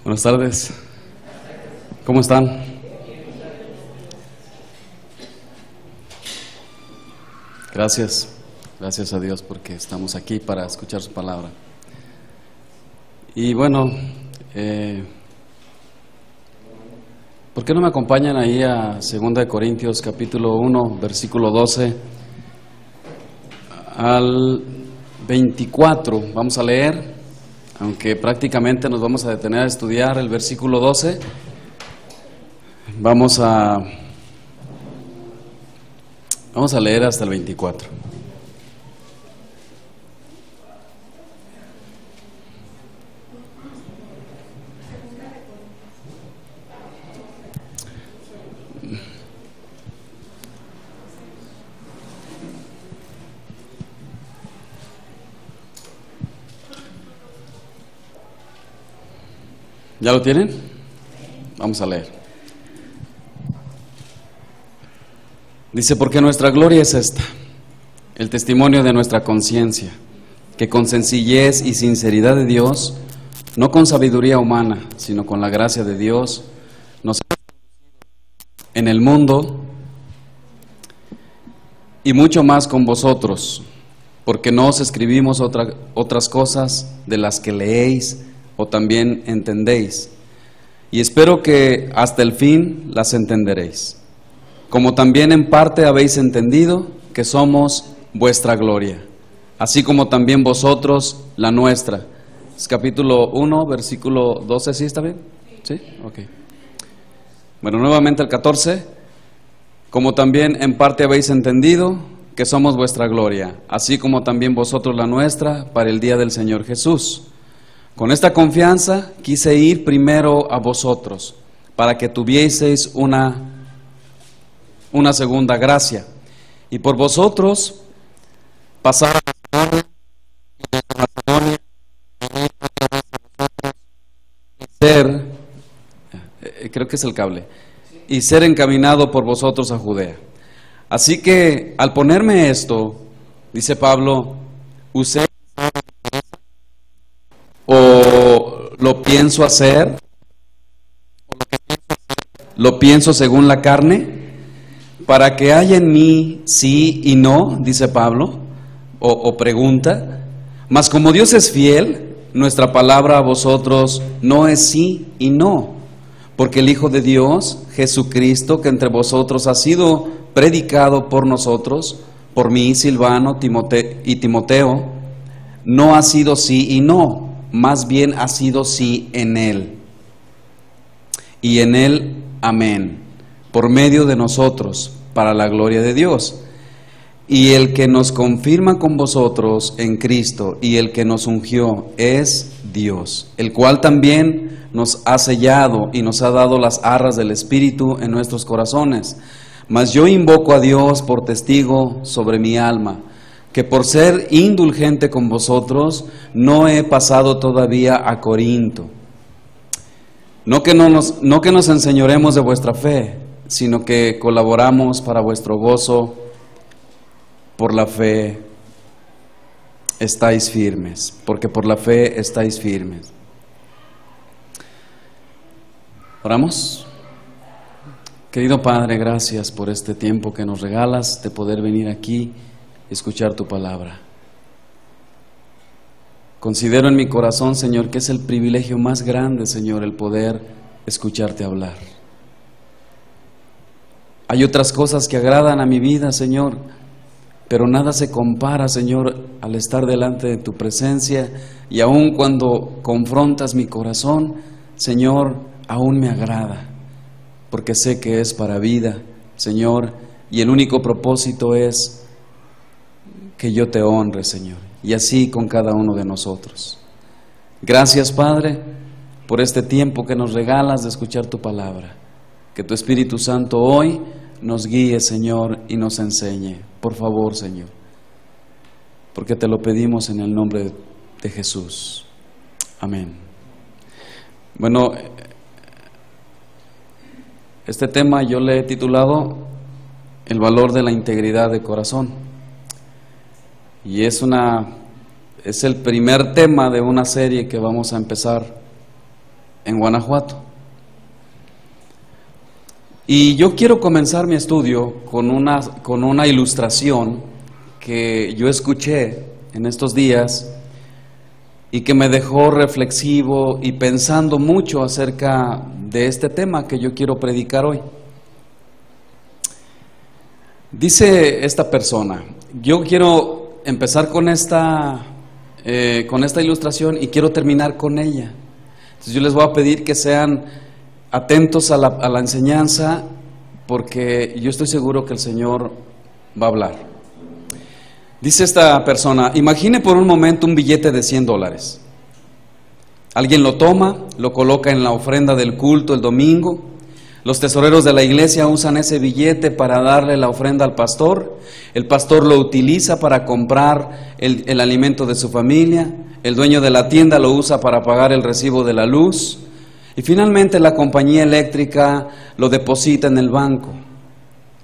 Buenas tardes. ¿Cómo están? Gracias. Gracias a Dios porque estamos aquí para escuchar su palabra. Y bueno, ¿por qué no me acompañan ahí a 2 de Corintios capítulo 1, versículo 12 al 24? Vamos a leer, aunque prácticamente nos vamos a detener a estudiar el versículo 12. Vamos a leer hasta el 24. ¿Ya lo tienen? Vamos a leer. Dice: porque nuestra gloria es esta, el testimonio de nuestra conciencia, que con sencillez y sinceridad de Dios, no con sabiduría humana, sino con la gracia de Dios, nos ha en el mundo y mucho más con vosotros, porque no os escribimos otras cosas de las que leéis o también entendéis, y espero que hasta el fin las entenderéis, como también en parte habéis entendido que somos vuestra gloria, así como también vosotros la nuestra. Es capítulo 1, versículo 12, ¿sí está bien? ¿Sí? Ok. Bueno, nuevamente el 14, como también en parte habéis entendido que somos vuestra gloria, así como también vosotros la nuestra, para el día del Señor Jesús. Con esta confianza quise ir primero a vosotros, para que tuvieseis una segunda gracia, y por vosotros pasar a Macedonia, creo que es el cable, y ser encaminado por vosotros a Judea. Así que al ponerme esto, dice Pablo, usé o lo pienso hacer, lo pienso según la carne, para que haya en mí sí y no, dice Pablo, o pregunta. Mas como Dios es fiel, nuestra palabra a vosotros no es sí y no, porque el Hijo de Dios, Jesucristo, que entre vosotros ha sido predicado por nosotros, por mí, Silvano y Timoteo, no ha sido sí y no, más bien ha sido sí en Él. Y en Él, amén, por medio de nosotros, para la gloria de Dios. Y el que nos confirma con vosotros en Cristo y el que nos ungió es Dios, el cual también nos ha sellado y nos ha dado las arras del Espíritu en nuestros corazones. Mas yo invoco a Dios por testigo sobre mi alma, que por ser indulgente con vosotros, no he pasado todavía a Corinto. No que nos enseñoremos de vuestra fe, sino que colaboramos para vuestro gozo. Por la fe estáis firmes, porque por la fe estáis firmes. Oramos. Querido Padre, gracias por este tiempo que nos regalas de poder venir aquí y escuchar tu palabra. Considero en mi corazón, Señor, que es el privilegio más grande, Señor, el poder escucharte hablar. Hay otras cosas que agradan a mi vida, Señor, pero nada se compara, Señor, al estar delante de tu presencia, y aun cuando confrontas mi corazón, Señor, aún me agrada, porque sé que es para vida, Señor, y el único propósito es que yo te honre, Señor, y así con cada uno de nosotros. Gracias, Padre, por este tiempo que nos regalas de escuchar tu palabra. Que tu Espíritu Santo hoy nos guíe, Señor, y nos enseñe. Por favor, Señor, porque te lo pedimos en el nombre de Jesús. Amén. Bueno, este tema yo le he titulado El valor de la integridad de corazón. Y es el primer tema de una serie que vamos a empezar en Guanajuato. Y yo quiero comenzar mi estudio con una ilustración que yo escuché en estos días y que me dejó reflexivo y pensando mucho acerca de este tema que yo quiero predicar hoy. Dice esta persona, yo quiero empezar con esta ilustración y quiero terminar con ella. Entonces yo les voy a pedir que sean atentos a la enseñanza, porque yo estoy seguro que el Señor va a hablar. Dice esta persona, imagine por un momento un billete de $100. Alguien lo toma, lo coloca en la ofrenda del culto el domingo. Los tesoreros de la iglesia usan ese billete para darle la ofrenda al pastor. El pastor lo utiliza para comprar el alimento de su familia. El dueño de la tienda lo usa para pagar el recibo de la luz. Y finalmente la compañía eléctrica lo deposita en el banco.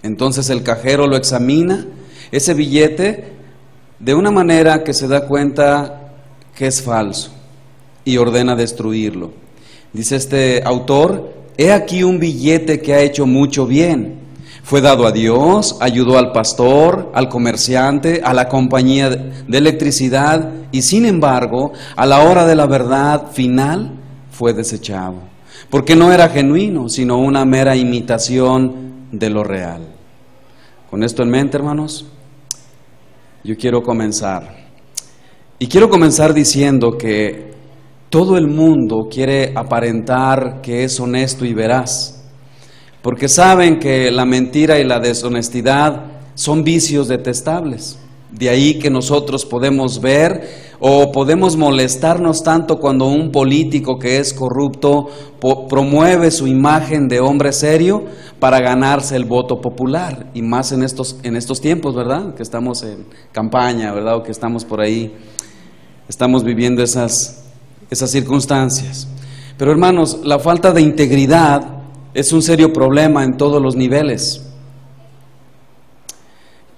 Entonces el cajero lo examina, ese billete, de una manera que se da cuenta que es falso y ordena destruirlo. Dice este autor, he aquí un billete que ha hecho mucho bien. Fue dado a Dios, ayudó al pastor, al comerciante, a la compañía de electricidad y sin embargo, a la hora de la verdad final, fue desechado, porque no era genuino, sino una mera imitación de lo real. Con esto en mente, hermanos, yo quiero comenzar. Y quiero comenzar diciendo que todo el mundo quiere aparentar que es honesto y veraz, porque saben que la mentira y la deshonestidad son vicios detestables. De ahí que nosotros podemos ver o podemos molestarnos tanto cuando un político que es corrupto promueve su imagen de hombre serio para ganarse el voto popular, y más en estos tiempos, ¿verdad? Que estamos en campaña, ¿verdad? O que estamos por ahí, estamos viviendo esas circunstancias. Pero hermanos, la falta de integridad es un serio problema en todos los niveles.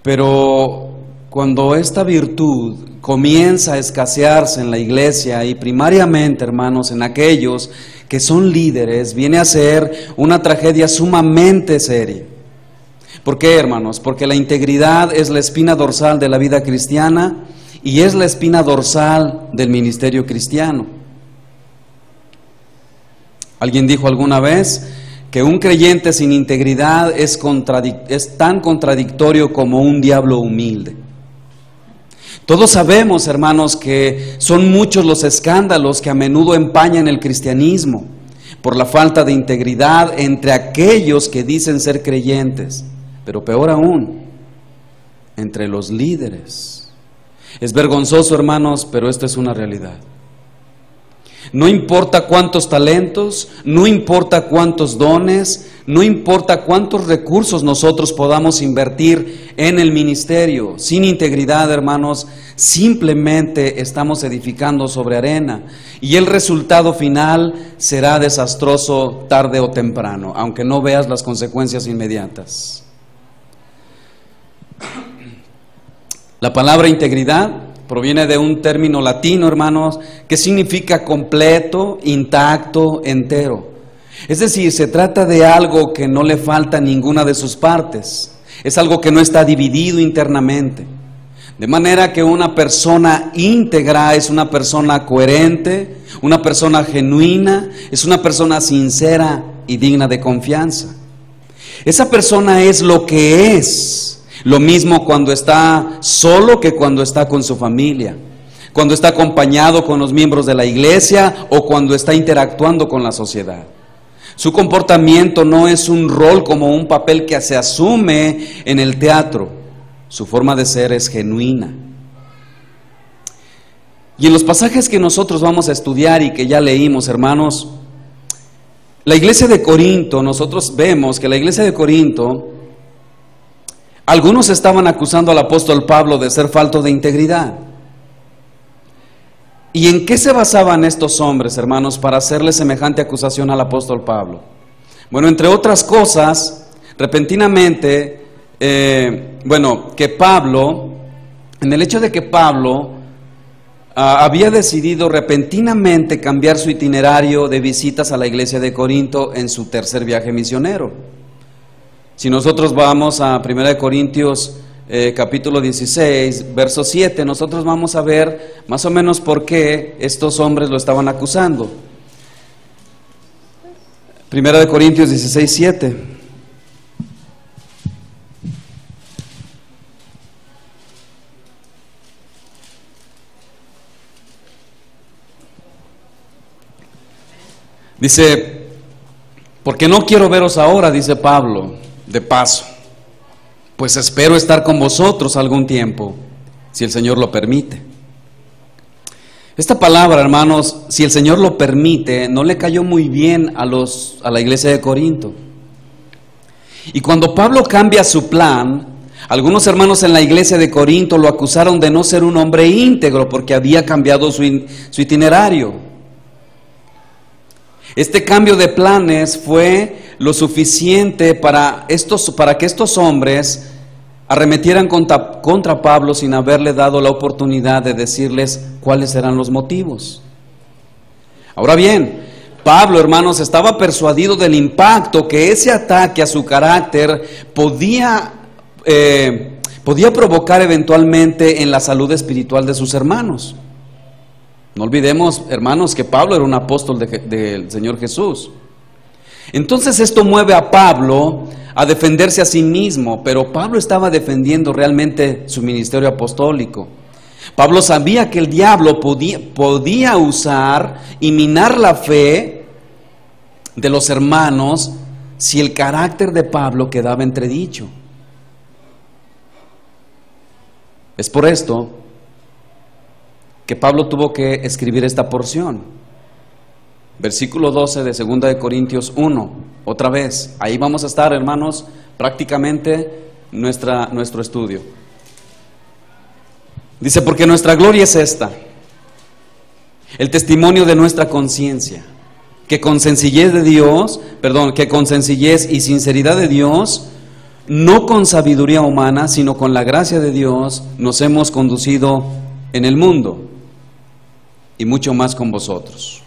Pero cuando esta virtud comienza a escasearse en la iglesia y primariamente, hermanos, en aquellos que son líderes, viene a ser una tragedia sumamente seria. ¿Por qué, hermanos? Porque la integridad es la espina dorsal de la vida cristiana y es la espina dorsal del ministerio cristiano. Alguien dijo alguna vez que un creyente sin integridad es tan contradictorio como un diablo humilde. Todos sabemos, hermanos, que son muchos los escándalos que a menudo empañan el cristianismo por la falta de integridad entre aquellos que dicen ser creyentes, pero peor aún, entre los líderes. Es vergonzoso, hermanos, pero esto es una realidad. No importa cuántos talentos, no importa cuántos dones, no importa cuántos recursos nosotros podamos invertir en el ministerio, sin integridad, hermanos, simplemente estamos edificando sobre arena y el resultado final será desastroso tarde o temprano, aunque no veas las consecuencias inmediatas. La palabra integridad proviene de un término latino, hermanos, que significa completo, intacto, entero. Es decir, se trata de algo que no le falta ninguna de sus partes. Es algo que no está dividido internamente. De manera que una persona íntegra es una persona coherente, una persona genuina, es una persona sincera y digna de confianza. Esa persona es lo que es. Lo mismo cuando está solo que cuando está con su familia, cuando está acompañado con los miembros de la iglesia o cuando está interactuando con la sociedad. Su comportamiento no es un rol como un papel que se asume en el teatro. Su forma de ser es genuina. Y en los pasajes que nosotros vamos a estudiar y que ya leímos, hermanos, la iglesia de Corinto, nosotros vemos que la iglesia de Corinto, algunos estaban acusando al apóstol Pablo de ser falto de integridad. ¿Y en qué se basaban estos hombres, hermanos, para hacerle semejante acusación al apóstol Pablo? Bueno, entre otras cosas, repentinamente, que Pablo, en el hecho de que Pablo había decidido repentinamente cambiar su itinerario de visitas a la iglesia de Corinto en su tercer viaje misionero. Si nosotros vamos a 1 Corintios capítulo 16, verso 7, nosotros vamos a ver más o menos por qué estos hombres lo estaban acusando. 1 Corintios 16, 7. Dice, porque no quiero veros ahora, dice Pablo, de paso, pues espero estar con vosotros algún tiempo, si el Señor lo permite. Esta palabra, hermanos, si el Señor lo permite, no le cayó muy bien a la iglesia de Corinto. Y cuando Pablo cambia su plan, algunos hermanos en la iglesia de Corinto lo acusaron de no ser un hombre íntegro porque había cambiado su itinerario. Este cambio de planes fue lo suficiente para que estos hombres arremetieran contra Pablo sin haberle dado la oportunidad de decirles cuáles eran los motivos. Ahora bien, Pablo, hermanos, estaba persuadido del impacto que ese ataque a su carácter podía provocar eventualmente en la salud espiritual de sus hermanos. No olvidemos, hermanos, que Pablo era un apóstol del Señor Jesús. Entonces esto mueve a Pablo a defenderse a sí mismo, pero Pablo estaba defendiendo realmente su ministerio apostólico. Pablo sabía que el diablo podía usar y minar la fe de los hermanos si el carácter de Pablo quedaba entredicho. Es por esto que Pablo tuvo que escribir esta porción. Versículo 12 de 2 de Corintios 1, otra vez, ahí vamos a estar, hermanos, prácticamente nuestro estudio. Dice, porque nuestra gloria es esta, el testimonio de nuestra conciencia, que con sencillez y sinceridad de Dios, no con sabiduría humana, sino con la gracia de Dios, nos hemos conducido en el mundo, y mucho más con vosotros.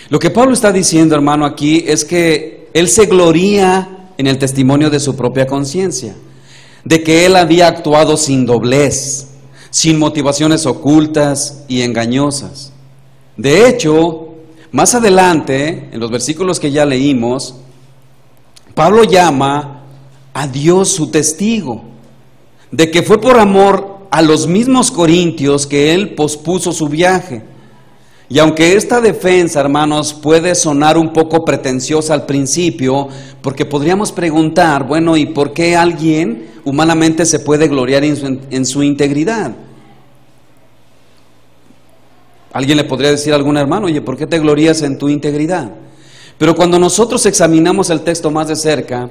Lo que Pablo está diciendo, hermano, aquí es que él se gloría en el testimonio de su propia conciencia, de que él había actuado sin doblez, sin motivaciones ocultas y engañosas. De hecho, más adelante, en los versículos que ya leímos, Pablo llama a Dios su testigo, de que fue por amor a los mismos corintios que él pospuso su viaje. Y aunque esta defensa, hermanos, puede sonar un poco pretenciosa al principio, porque podríamos preguntar, bueno, ¿y por qué alguien humanamente se puede gloriar en su integridad? Alguien le podría decir a algún hermano, oye, ¿por qué te glorías en tu integridad? Pero cuando nosotros examinamos el texto más de cerca,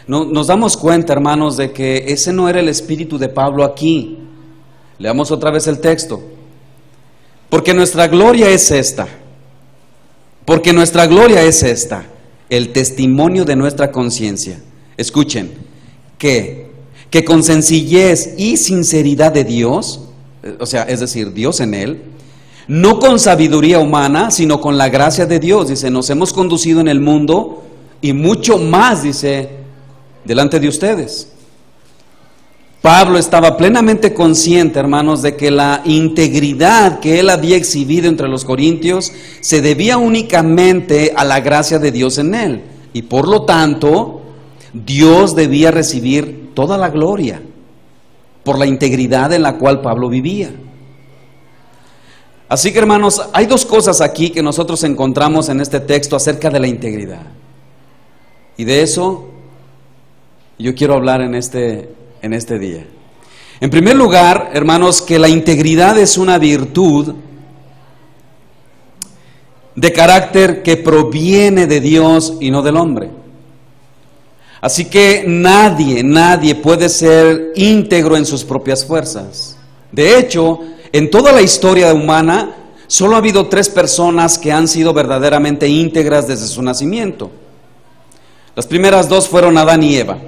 nos damos cuenta, hermanos, de que ese no era el espíritu de Pablo aquí. Leamos otra vez el texto. Porque nuestra gloria es esta, el testimonio de nuestra conciencia. Escuchen, que con sencillez y sinceridad de Dios, o sea, es decir, Dios en él, no con sabiduría humana, sino con la gracia de Dios, dice, nos hemos conducido en el mundo y mucho más, dice, delante de ustedes. Pablo estaba plenamente consciente, hermanos, de que la integridad que él había exhibido entre los corintios se debía únicamente a la gracia de Dios en él. Y por lo tanto, Dios debía recibir toda la gloria por la integridad en la cual Pablo vivía. Así que, hermanos, hay dos cosas aquí que nosotros encontramos en este texto acerca de la integridad. Y de eso yo quiero hablar en este día. En primer lugar, hermanos, que la integridad es una virtud de carácter que proviene de Dios y no del hombre. Así que nadie puede ser íntegro en sus propias fuerzas. De hecho, en toda la historia humana, solo ha habido 3 personas que han sido verdaderamente íntegras desde su nacimiento. Las primeras 2 fueron Adán y Eva.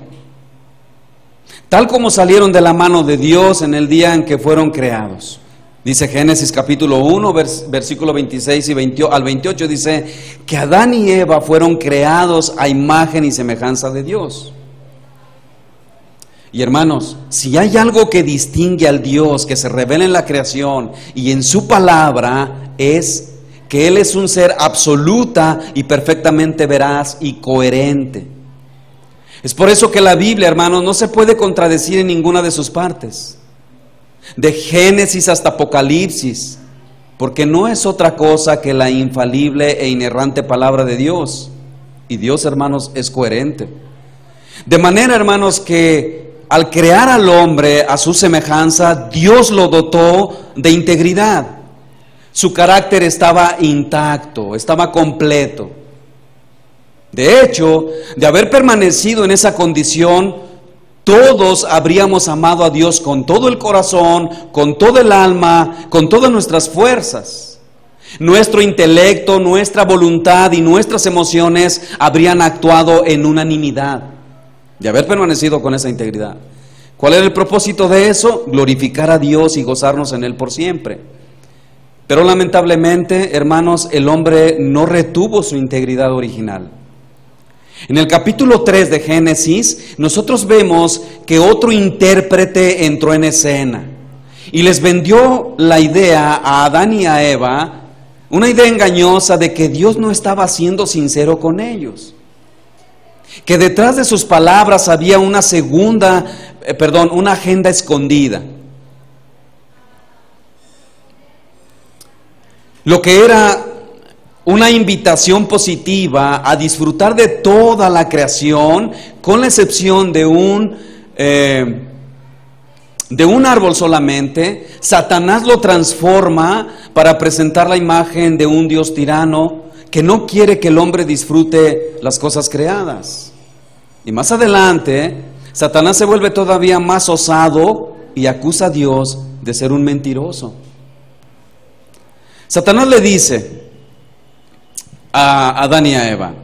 Tal como salieron de la mano de Dios en el día en que fueron creados. Dice Génesis capítulo 1, versículo 26 al 28, dice que Adán y Eva fueron creados a imagen y semejanza de Dios. Y hermanos, si hay algo que distingue al Dios que se revela en la creación y en su palabra, es que Él es un ser absoluta y perfectamente veraz y coherente. Es por eso que la Biblia, hermanos, no se puede contradecir en ninguna de sus partes. De Génesis hasta Apocalipsis, porque no es otra cosa que la infalible e inerrante palabra de Dios. Y Dios, hermanos, es coherente. De manera, hermanos, que al crear al hombre a su semejanza, Dios lo dotó de integridad. Su carácter estaba intacto, estaba completo. De hecho, de haber permanecido en esa condición, todos habríamos amado a Dios con todo el corazón, con todo el alma, con todas nuestras fuerzas. Nuestro intelecto, nuestra voluntad y nuestras emociones habrían actuado en unanimidad, de haber permanecido con esa integridad. ¿Cuál era el propósito de eso? Glorificar a Dios y gozarnos en Él por siempre. Pero lamentablemente, hermanos, el hombre no retuvo su integridad original. En el capítulo 3 de Génesis, nosotros vemos que otro intérprete entró en escena y les vendió la idea a Adán y a Eva, una idea engañosa de que Dios no estaba siendo sincero con ellos, que detrás de sus palabras había una agenda escondida. Lo que era una invitación positiva a disfrutar de toda la creación, con la excepción de un árbol solamente, Satanás lo transforma para presentar la imagen de un Dios tirano que no quiere que el hombre disfrute las cosas creadas. Y más adelante, Satanás se vuelve todavía más osado y acusa a Dios de ser un mentiroso. Satanás le dice a Adán y a Eva: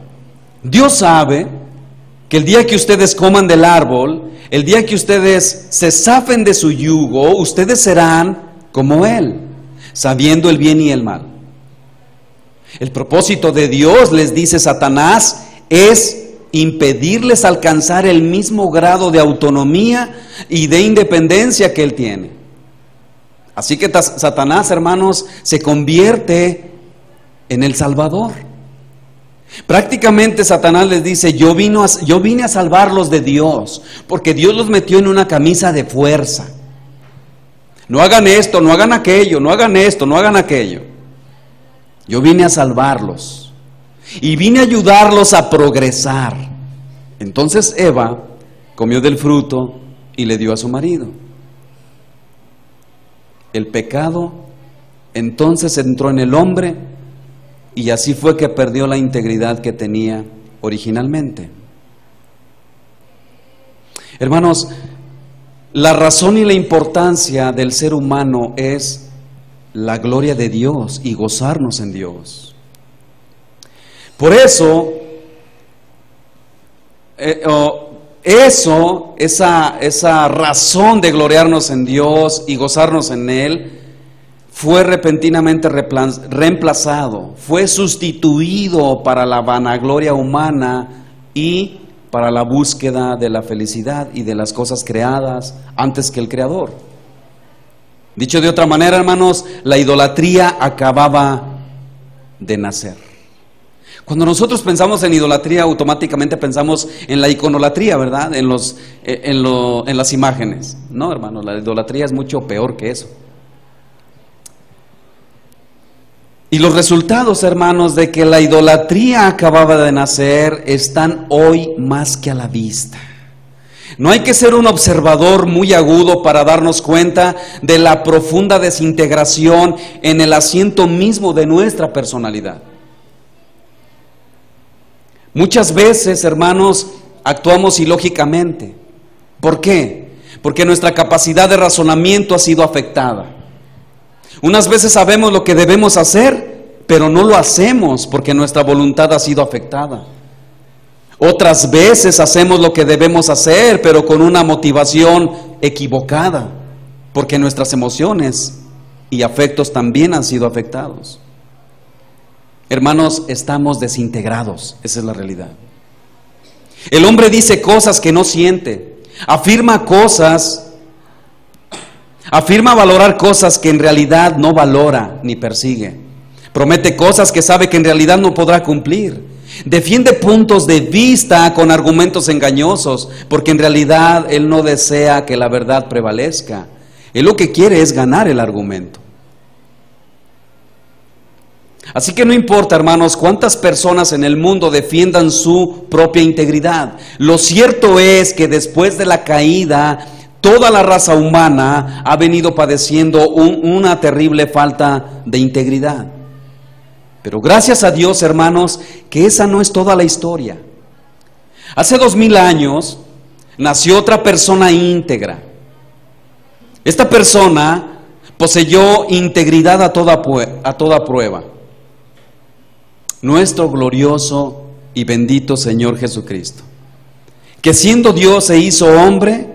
Dios sabe que el día que ustedes coman del árbol, el día que ustedes se zafen de su yugo, ustedes serán como Él, sabiendo el bien y el mal. El propósito de Dios, les dice Satanás, es impedirles alcanzar el mismo grado de autonomía y de independencia que Él tiene. Así que Satanás, hermanos, se convierte en el Salvador. Prácticamente Satanás les dice: yo vine a salvarlos de Dios, porque Dios los metió en una camisa de fuerza. No hagan esto, no hagan aquello, no hagan esto, no hagan aquello. Yo vine a salvarlos y vine a ayudarlos a progresar. Entonces Eva comió del fruto y le dio a su marido. El pecado entonces entró en el hombre, y así fue que perdió la integridad que tenía originalmente. Hermanos, la razón y la importancia del ser humano es la gloria de Dios y gozarnos en Dios. Por eso, esa razón de gloriarnos en Dios y gozarnos en Él fue repentinamente reemplazado, fue sustituido para la vanagloria humana y para la búsqueda de la felicidad y de las cosas creadas antes que el Creador. Dicho de otra manera, hermanos, la idolatría acababa de nacer. Cuando nosotros pensamos en idolatría, automáticamente pensamos en la iconolatría, ¿verdad? En las imágenes. No, hermanos, la idolatría es mucho peor que eso. Y los resultados, hermanos, de que la idolatría acababa de nacer están hoy más que a la vista. No hay que ser un observador muy agudo para darnos cuenta de la profunda desintegración en el asiento mismo de nuestra personalidad. Muchas veces, hermanos, actuamos ilógicamente. ¿Por qué? Porque nuestra capacidad de razonamiento ha sido afectada. Unas veces sabemos lo que debemos hacer, pero no lo hacemos porque nuestra voluntad ha sido afectada. Otras veces hacemos lo que debemos hacer, pero con una motivación equivocada, porque nuestras emociones y afectos también han sido afectados. Hermanos, estamos desintegrados, esa es la realidad. El hombre dice cosas que no siente, afirma valorar cosas que en realidad no valora ni persigue, promete cosas que sabe que en realidad no podrá cumplir, defiende puntos de vista con argumentos engañosos, porque en realidad él no desea que la verdad prevalezca, él lo que quiere es ganar el argumento. Así que no importa, hermanos, cuántas personas en el mundo defiendan su propia integridad. Lo cierto es que después de la caída, toda la raza humana ha venido padeciendo una terrible falta de integridad. Pero gracias a Dios, hermanos, que esa no es toda la historia. Hace 2000 años nació otra persona íntegra. Esta persona poseyó integridad a toda prueba. Nuestro glorioso y bendito Señor Jesucristo, que siendo Dios se hizo hombre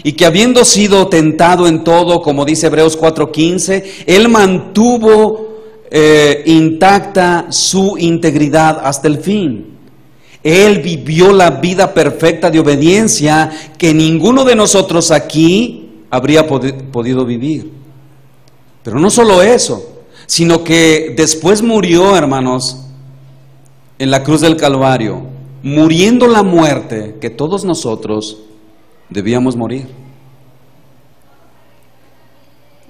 y que habiendo sido tentado en todo, como dice Hebreos 4:15, Él mantuvo intacta su integridad hasta el fin. Él vivió la vida perfecta de obediencia que ninguno de nosotros aquí habría podido vivir. Pero no solo eso, sino que después murió, hermanos, en la cruz del Calvario, muriendo la muerte que todos nosotros debíamos morir.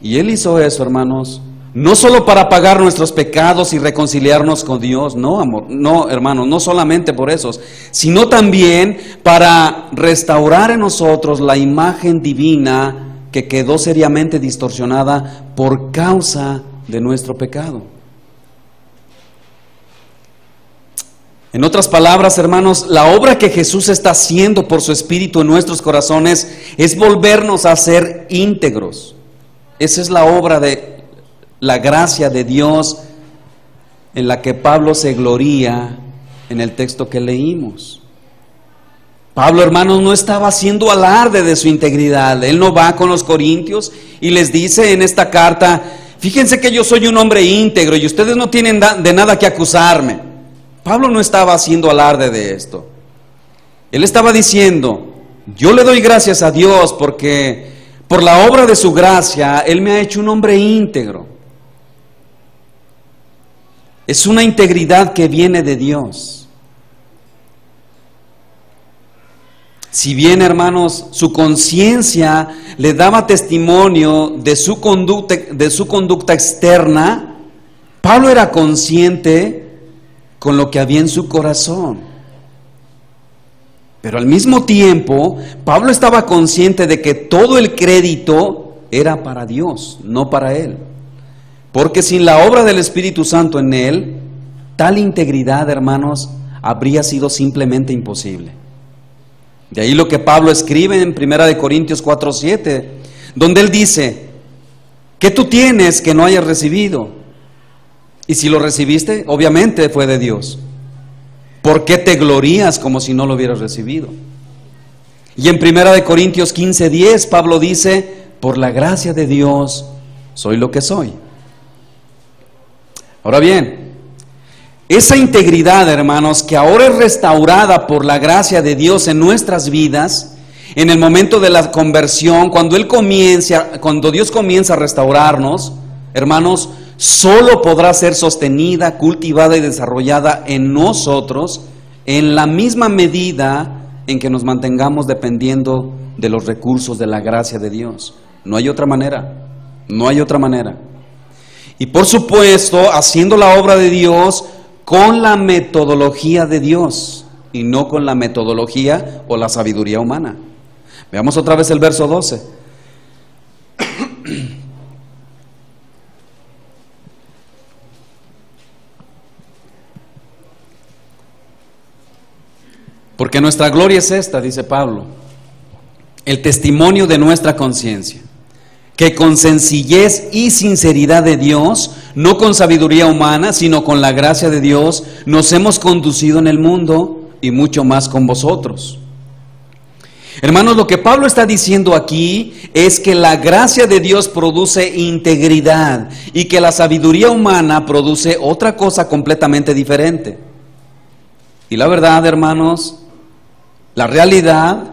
Y Él hizo eso, hermanos, no solo para pagar nuestros pecados y reconciliarnos con Dios, no, hermanos, no solamente por eso, sino también para restaurar en nosotros la imagen divina que quedó seriamente distorsionada por causa de nuestro pecado. En otras palabras, hermanos, la obra que Jesús está haciendo por su Espíritu en nuestros corazones es volvernos a ser íntegros. Esa es la obra de la gracia de Dios en la que Pablo se gloría en el texto que leímos. Pablo, hermanos, no estaba haciendo alarde de su integridad. Él no va con los corintios y les dice en esta carta: fíjense que yo soy un hombre íntegro y ustedes no tienen de nada que acusarme. Pablo no estaba haciendo alarde de esto. Él estaba diciendo: yo le doy gracias a Dios porque por la obra de su gracia Él me ha hecho un hombre íntegro. Es una integridad que viene de Dios. Si bien, hermanos, su conciencia le daba testimonio de su conducta externa, Pablo era consciente con lo que había en su corazón. Pero al mismo tiempo, Pablo estaba consciente de que todo el crédito era para Dios, no para él. Porque sin la obra del Espíritu Santo en él, tal integridad, hermanos, habría sido simplemente imposible. De ahí lo que Pablo escribe en 1 Corintios 4:7, donde él dice: ¿qué tú tienes que no hayas recibido? Y si lo recibiste, obviamente fue de Dios. ¿Por qué te glorías como si no lo hubieras recibido? Y en 1 Corintios 15:10, Pablo dice: por la gracia de Dios soy lo que soy. Ahora bien, esa integridad, hermanos, que ahora es restaurada por la gracia de Dios en nuestras vidas, en el momento de la conversión, cuando Dios comienza a restaurarnos, hermanos, solo podrá ser sostenida, cultivada y desarrollada en nosotros en la misma medida en que nos mantengamos dependiendo de los recursos de la gracia de Dios. No hay otra manera, no hay otra manera. Y por supuesto, haciendo la obra de Dios con la metodología de Dios y no con la metodología o la sabiduría humana. Veamos otra vez el verso 12. Porque nuestra gloria es esta, dice Pablo, el testimonio de nuestra conciencia, que con sencillez y sinceridad de Dios, no con sabiduría humana, sino con la gracia de Dios, nos hemos conducido en el mundo y mucho más con vosotros. Hermanos, lo que Pablo está diciendo aquí es que la gracia de Dios produce integridad y que la sabiduría humana produce otra cosa completamente diferente. Y la verdad, hermanos, la realidad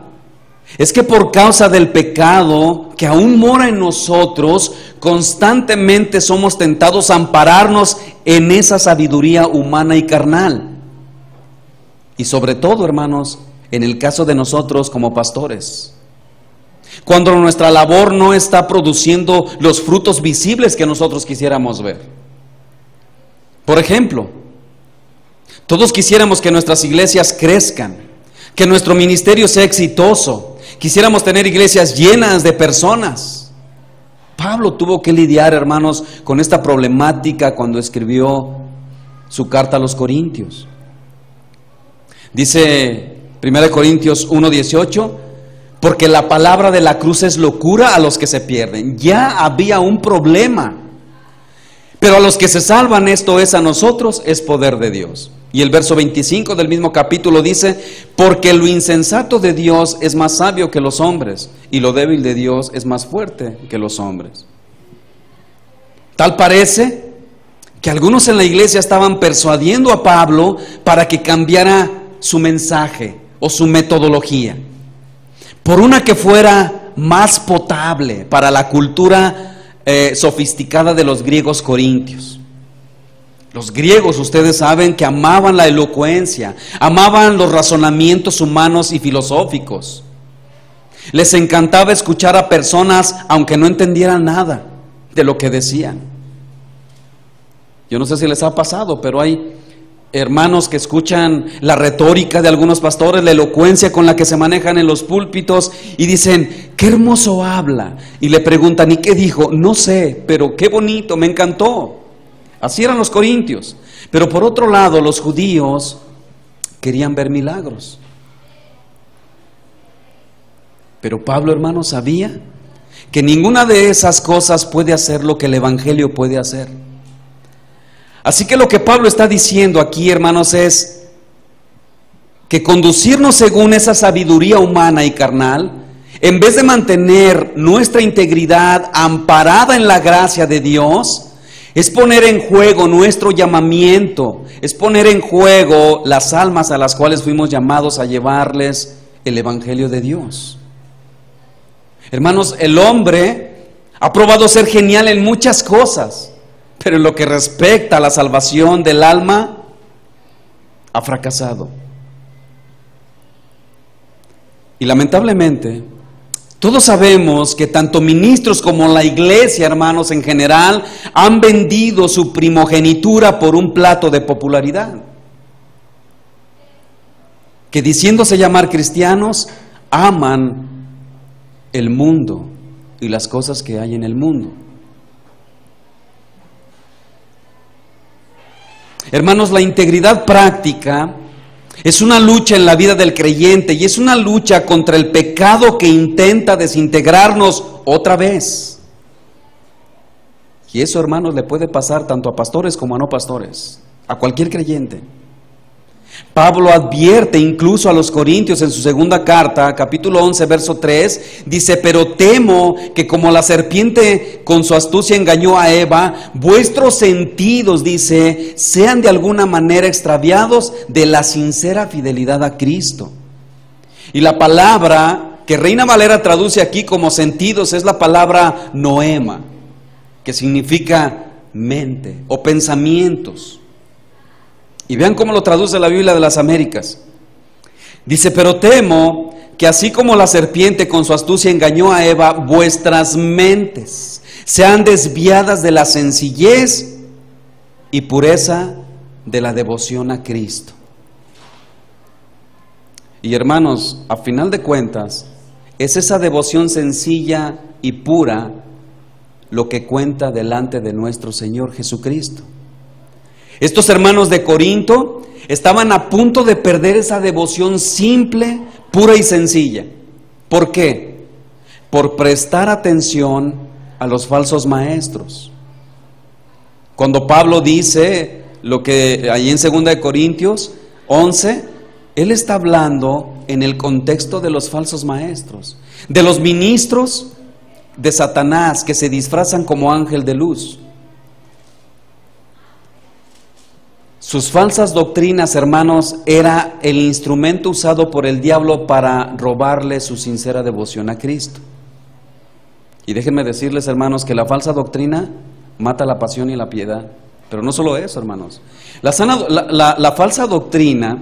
es que por causa del pecado que aún mora en nosotros, constantemente somos tentados a ampararnos en esa sabiduría humana y carnal. Y sobre todo, hermanos, en el caso de nosotros como pastores, cuando nuestra labor no está produciendo los frutos visibles que nosotros quisiéramos ver. Por ejemplo, todos quisiéramos que nuestras iglesias crezcan, que nuestro ministerio sea exitoso, quisiéramos tener iglesias llenas de personas. Pablo tuvo que lidiar, hermanos, con esta problemática cuando escribió su carta a los Corintios. Dice 1 Corintios 1:18, porque la palabra de la cruz es locura a los que se pierden. Ya había un problema, pero a los que se salvan, esto es a nosotros, es poder de Dios. Y el verso 25 del mismo capítulo dice, porque lo insensato de Dios es más sabio que los hombres, y lo débil de Dios es más fuerte que los hombres. Tal parece que algunos en la iglesia estaban persuadiendo a Pablo para que cambiara su mensaje o su metodología por una que fuera más potable para la cultura sofisticada de los griegos corintios. Los griegos, ustedes saben, que amaban la elocuencia, amaban los razonamientos humanos y filosóficos. Les encantaba escuchar a personas aunque no entendieran nada de lo que decían. Yo no sé si les ha pasado, pero hay hermanos que escuchan la retórica de algunos pastores, la elocuencia con la que se manejan en los púlpitos y dicen, qué hermoso habla. Y le preguntan, ¿y qué dijo? No sé, pero qué bonito, me encantó. Así eran los corintios. Pero por otro lado, los judíos querían ver milagros. Pero Pablo, hermano, sabía que ninguna de esas cosas puede hacer lo que el evangelio puede hacer. Así que lo que Pablo está diciendo aquí, hermanos, es que conducirnos según esa sabiduría humana y carnal, en vez de mantener nuestra integridad amparada en la gracia de Dios, es poner en juego nuestro llamamiento, es poner en juego las almas a las cuales fuimos llamados a llevarles el evangelio de Dios. Hermanos, el hombre ha probado ser genial en muchas cosas, pero en lo que respecta a la salvación del alma, ha fracasado. Y lamentablemente, todos sabemos que tanto ministros como la iglesia, hermanos, en general, han vendido su primogenitura por un plato de popularidad. Que diciéndose llamar cristianos, aman el mundo y las cosas que hay en el mundo. Hermanos, la integridad práctica es una lucha en la vida del creyente y es una lucha contra el pecado que intenta desintegrarnos otra vez. Y eso, hermanos, le puede pasar tanto a pastores como a no pastores, a cualquier creyente. Pablo advierte incluso a los corintios en su segunda carta, capítulo 11, verso 3, dice, pero temo que como la serpiente con su astucia engañó a Eva, vuestros sentidos, dice, sean de alguna manera extraviados de la sincera fidelidad a Cristo. Y la palabra que Reina Valera traduce aquí como sentidos es la palabra noema, que significa mente o pensamientos. Y vean cómo lo traduce la Biblia de las Américas. Dice, pero temo que así como la serpiente con su astucia engañó a Eva, vuestras mentes sean desviadas de la sencillez y pureza de la devoción a Cristo. Y hermanos, a final de cuentas, es esa devoción sencilla y pura lo que cuenta delante de nuestro Señor Jesucristo. Estos hermanos de Corinto estaban a punto de perder esa devoción simple, pura y sencilla. ¿Por qué? Por prestar atención a los falsos maestros. Cuando Pablo dice lo que ahí en 2 Corintios 11, él está hablando en el contexto de los falsos maestros, de los ministros de Satanás que se disfrazan como ángel de luz. Sus falsas doctrinas, hermanos, era el instrumento usado por el diablo para robarle su sincera devoción a Cristo. Y déjenme decirles, hermanos, que la falsa doctrina mata la pasión y la piedad. Pero no solo eso, hermanos. La falsa doctrina,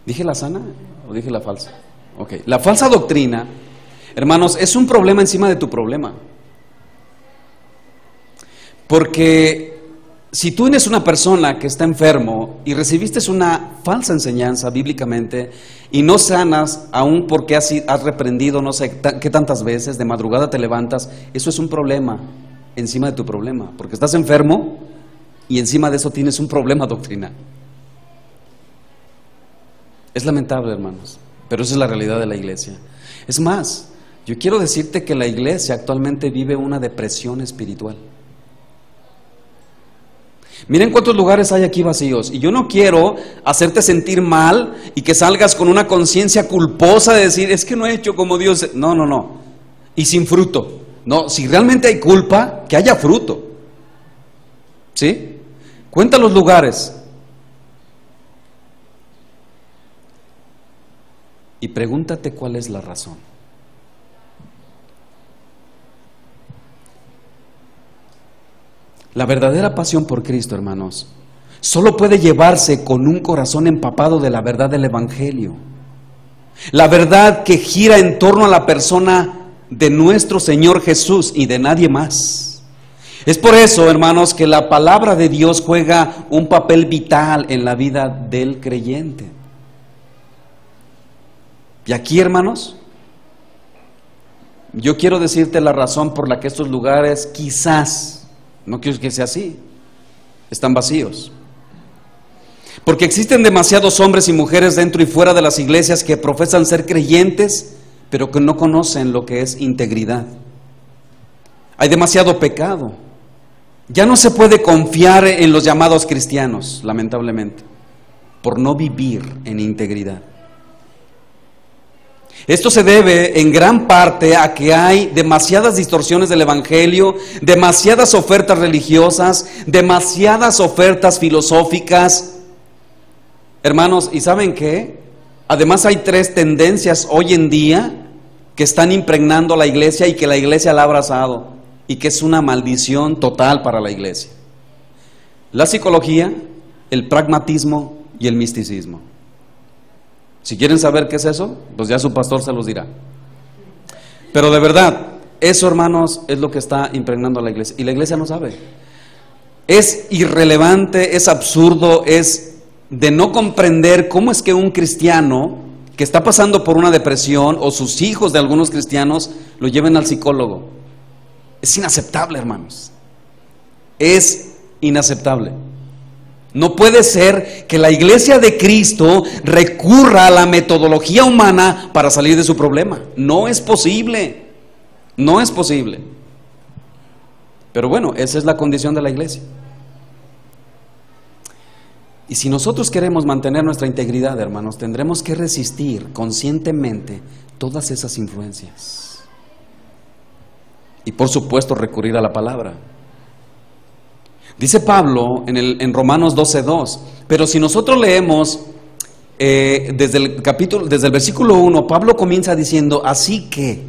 ¿dije la sana o dije la falsa? Ok, la falsa doctrina, hermanos, es un problema encima de tu problema. Porque si tú eres una persona que está enfermo y recibiste una falsa enseñanza bíblicamente y no sanas aún porque has reprendido no sé qué tantas veces, de madrugada te levantas, eso es un problema encima de tu problema, porque estás enfermo y encima de eso tienes un problema doctrinal. Es lamentable, hermanos, pero esa es la realidad de la iglesia. Es más, yo quiero decirte que la iglesia actualmente vive una depresión espiritual. Miren cuántos lugares hay aquí vacíos. Y yo no quiero hacerte sentir mal y que salgas con una conciencia culposa de decir, es que no he hecho como Dios. No, no, no. Y sin fruto. No, si realmente hay culpa, que haya fruto. ¿Sí? Cuenta los lugares. Y pregúntate cuál es la razón. La verdadera pasión por Cristo, hermanos, solo puede llevarse con un corazón empapado de la verdad del Evangelio. La verdad que gira en torno a la persona de nuestro Señor Jesús y de nadie más. Es por eso, hermanos, que la palabra de Dios juega un papel vital en la vida del creyente. Y aquí, hermanos, yo quiero decirte la razón por la que estos lugares quizás, no quiero que sea así, están vacíos. Porque existen demasiados hombres y mujeres dentro y fuera de las iglesias que profesan ser creyentes, pero que no conocen lo que es integridad. Hay demasiado pecado. Ya no se puede confiar en los llamados cristianos, lamentablemente, por no vivir en integridad. Esto se debe en gran parte a que hay demasiadas distorsiones del Evangelio, demasiadas ofertas religiosas, demasiadas ofertas filosóficas. Hermanos, ¿y saben qué? Además hay tres tendencias hoy en día que están impregnando la iglesia y que la iglesia la ha abrazado y que es una maldición total para la iglesia. La psicología, el pragmatismo y el misticismo. Si quieren saber qué es eso, pues ya su pastor se los dirá. Pero de verdad, eso, hermanos, es lo que está impregnando a la iglesia. Y la iglesia no sabe. Es irrelevante, es absurdo, es de no comprender cómo es que un cristiano que está pasando por una depresión o sus hijos de algunos cristianos lo lleven al psicólogo. Es inaceptable, hermanos. Es inaceptable. No puede ser que la iglesia de Cristo recurra a la metodología humana para salir de su problema. No es posible. No es posible. Pero bueno, esa es la condición de la iglesia. Y si nosotros queremos mantener nuestra integridad, hermanos, tendremos que resistir conscientemente todas esas influencias. Y por supuesto recurrir a la palabra. Dice Pablo en Romanos 12:2, pero si nosotros leemos desde el versículo 1, Pablo comienza diciendo, así que,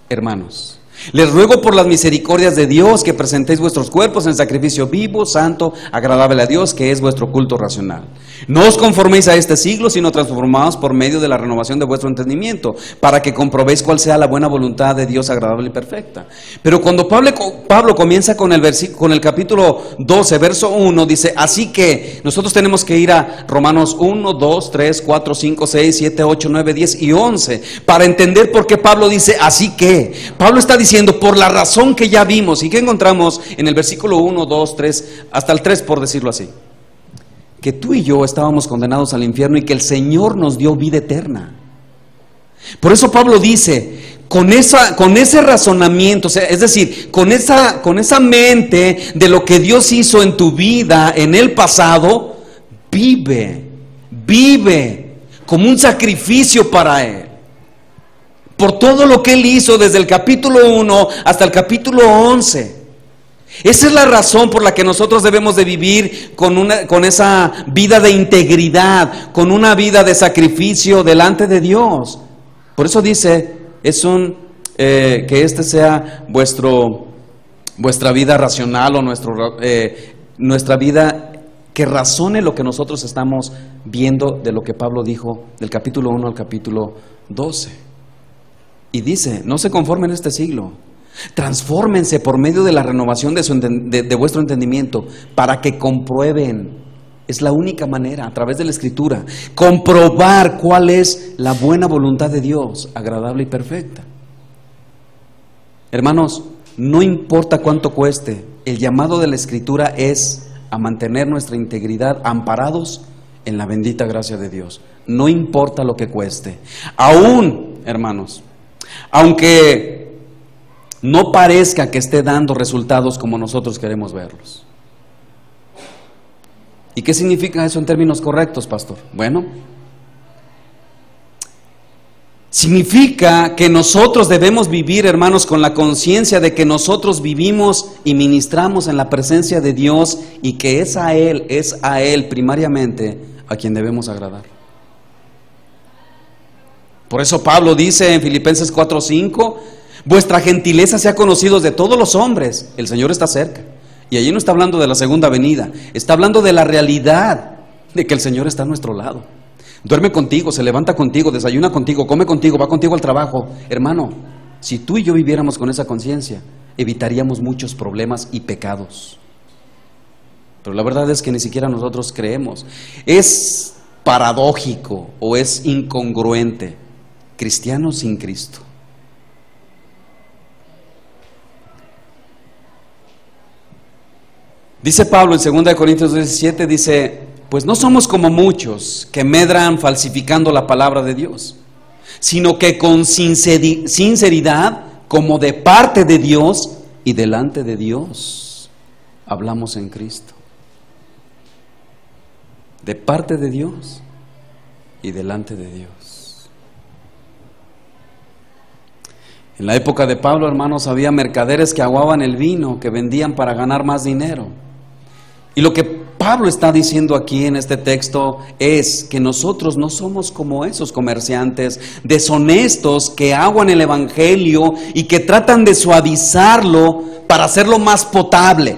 hermanos, les ruego por las misericordias de Dios que presentéis vuestros cuerpos en sacrificio vivo, santo, agradable a Dios, que es vuestro culto racional. No os conforméis a este siglo, sino transformaos por medio de la renovación de vuestro entendimiento, para que comprobéis cuál sea la buena voluntad de Dios agradable y perfecta. Pero cuando Pablo comienza con el capítulo 12, verso 1, dice, así que nosotros tenemos que ir a Romanos 1, 2, 3, 4, 5, 6, 7, 8, 9, 10 y 11, para entender por qué Pablo dice, así que. Pablo está diciendo, por la razón que ya vimos, y que encontramos en el versículo 1, 2, 3, hasta el 3, por decirlo así, que tú y yo estábamos condenados al infierno y que el Señor nos dio vida eterna. Por eso Pablo dice, con ese razonamiento, o sea, es decir, con esa mente de lo que Dios hizo en tu vida en el pasado, vive vive como un sacrificio para Él. Por todo lo que Él hizo desde el capítulo 1 hasta el capítulo 11. Esa es la razón por la que nosotros debemos de vivir con esa vida de integridad, con una vida de sacrificio delante de Dios. Por eso dice, que este sea vuestra vida racional o nuestra vida que razone lo que nosotros estamos viendo de lo que Pablo dijo del capítulo 1 al capítulo 12. Y dice, no se conformen en este siglo. Transfórmense por medio de la renovación de vuestro entendimiento para que comprueben. Es la única manera, a través de la Escritura, comprobar cuál es la buena voluntad de Dios, agradable y perfecta. Hermanos, no importa cuánto cueste, el llamado de la Escritura es a mantener nuestra integridad amparados en la bendita gracia de Dios. No importa lo que cueste. Aún, hermanos, aunque no parezca que esté dando resultados como nosotros queremos verlos. ¿Y qué significa eso en términos correctos, pastor? Bueno, significa que nosotros debemos vivir, hermanos, con la conciencia de que nosotros vivimos y ministramos en la presencia de Dios y que es a Él primariamente a quien debemos agradar. Por eso Pablo dice en Filipenses 4:5, vuestra gentileza sea conocida de todos los hombres, el Señor está cerca. Y allí no está hablando de la segunda venida, está hablando de la realidad de que el Señor está a nuestro lado. Duerme contigo, se levanta contigo, desayuna contigo, come contigo, va contigo al trabajo. Hermano, si tú y yo viviéramos con esa conciencia, evitaríamos muchos problemas y pecados. Pero la verdad es que ni siquiera nosotros creemos. Es paradójico o es incongruente. Cristianos sin Cristo. Dice Pablo en 2 Corintios 17, dice, pues no somos como muchos que medran falsificando la palabra de Dios, sino que con sinceridad, como de parte de Dios y delante de Dios, hablamos en Cristo. De parte de Dios y delante de Dios. En la época de Pablo, hermanos, había mercaderes que aguaban el vino, que vendían para ganar más dinero. Y lo que Pablo está diciendo aquí en este texto es que nosotros no somos como esos comerciantes deshonestos que aguan el evangelio y que tratan de suavizarlo para hacerlo más potable,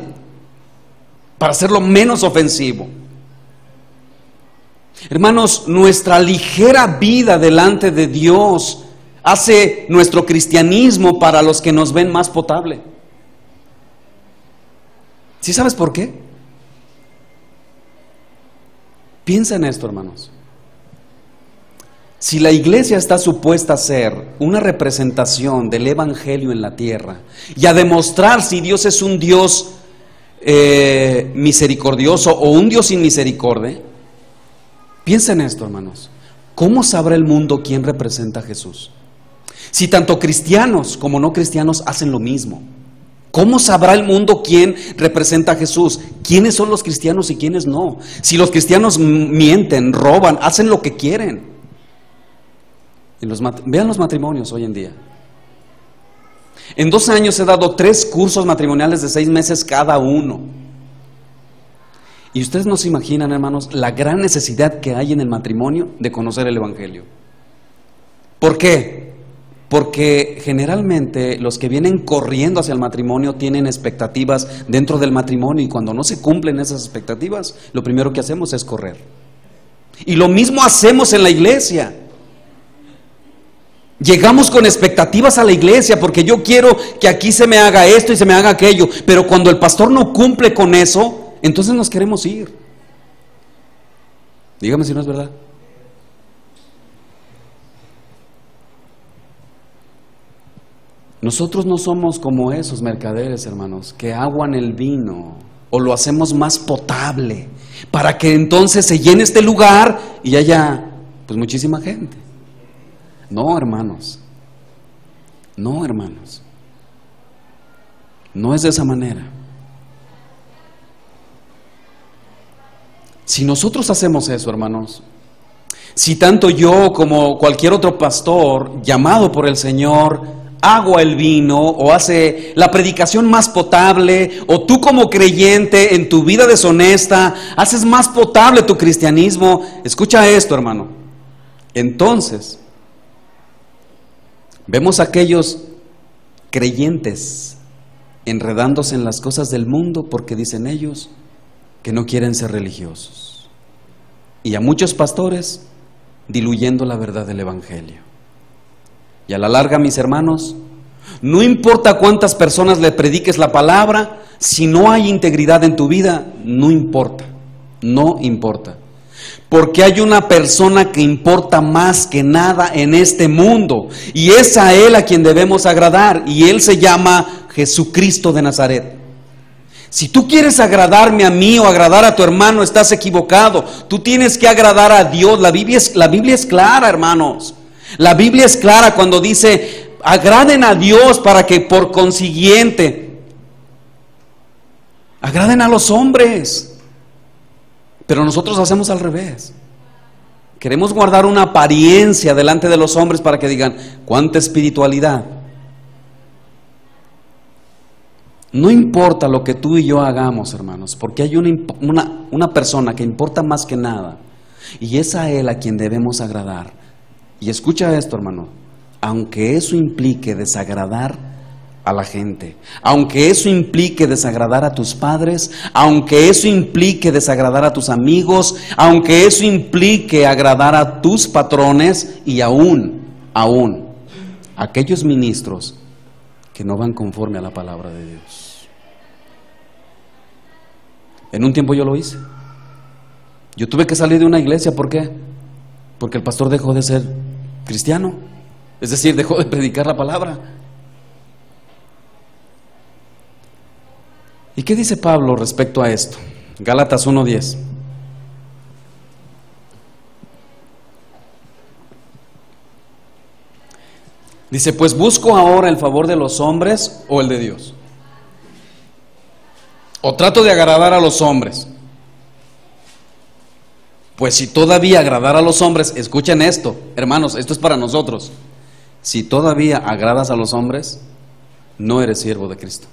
para hacerlo menos ofensivo. Hermanos, nuestra ligera vida delante de Dios hace nuestro cristianismo para los que nos ven más potable. ¿Sí sabes por qué? Piensa en esto, hermanos. Si la iglesia está supuesta a ser una representación del evangelio en la tierra y a demostrar si Dios es un Dios misericordioso o un Dios sin misericordia, piensa en esto, hermanos. ¿Cómo sabrá el mundo quién representa a Jesús? Si tanto cristianos como no cristianos hacen lo mismo, ¿cómo sabrá el mundo quién representa a Jesús? ¿Quiénes son los cristianos y quiénes no? Si los cristianos mienten, roban, hacen lo que quieren. Vean los matrimonios hoy en día. En 2 años he dado 3 cursos matrimoniales de 6 meses cada uno. Y ustedes no se imaginan, hermanos, la gran necesidad que hay en el matrimonio de conocer el evangelio. ¿Por qué? Porque generalmente los que vienen corriendo hacia el matrimonio tienen expectativas dentro del matrimonio y cuando no se cumplen esas expectativas, lo primero que hacemos es correr. Y lo mismo hacemos en la iglesia. Llegamos con expectativas a la iglesia porque yo quiero que aquí se me haga esto y se me haga aquello, pero cuando el pastor no cumple con eso, entonces nos queremos ir. Dígame si no es verdad. Nosotros no somos como esos mercaderes, hermanos, que aguan el vino o lo hacemos más potable para que entonces se llene este lugar y haya pues muchísima gente. No, hermanos. No, hermanos. No es de esa manera. Si nosotros hacemos eso, hermanos, Si tanto yo como cualquier otro pastor llamado por el Señor hago el vino o hace la predicación más potable, o tú como creyente en tu vida deshonesta haces más potable tu cristianismo, escucha esto, hermano. Entonces vemos a aquellos creyentes enredándose en las cosas del mundo porque dicen ellos que no quieren ser religiosos, y a muchos pastores diluyendo la verdad del evangelio. Y a la larga, mis hermanos, no importa cuántas personas le prediques la palabra, si no hay integridad en tu vida, no importa, no importa. Porque hay una persona que importa más que nada en este mundo, y es a Él a quien debemos agradar, y Él se llama Jesucristo de Nazaret. Si tú quieres agradarme a mí o agradar a tu hermano, estás equivocado. Tú tienes que agradar a Dios. La Biblia es clara, hermanos. La Biblia es clara cuando dice, agraden a Dios para que por consiguiente agraden a los hombres. Pero nosotros hacemos al revés. Queremos guardar una apariencia delante de los hombres para que digan, cuánta espiritualidad. No importa lo que tú y yo hagamos, hermanos, porque hay una persona que importa más que nada, y es a Él a quien debemos agradar. Y escucha esto, hermano, aunque eso implique desagradar a la gente, aunque eso implique desagradar a tus padres, aunque eso implique desagradar a tus amigos, aunque eso implique agradar a tus patrones, y aún aquellos ministros que no van conforme a la palabra de Dios. En un tiempo yo lo hice. Yo tuve que salir de una iglesia, ¿por qué? Porque el pastor dejó de ser cristiano, es decir, dejó de predicar la palabra. ¿Y qué dice Pablo respecto a esto? Gálatas 1:10. Dice, pues busco ahora el favor de los hombres o el de Dios. O trato de agradar a los hombres. Pues si todavía agradar a los hombres, escuchen esto, hermanos, esto es para nosotros. Si todavía agradas a los hombres, no eres siervo de Cristo.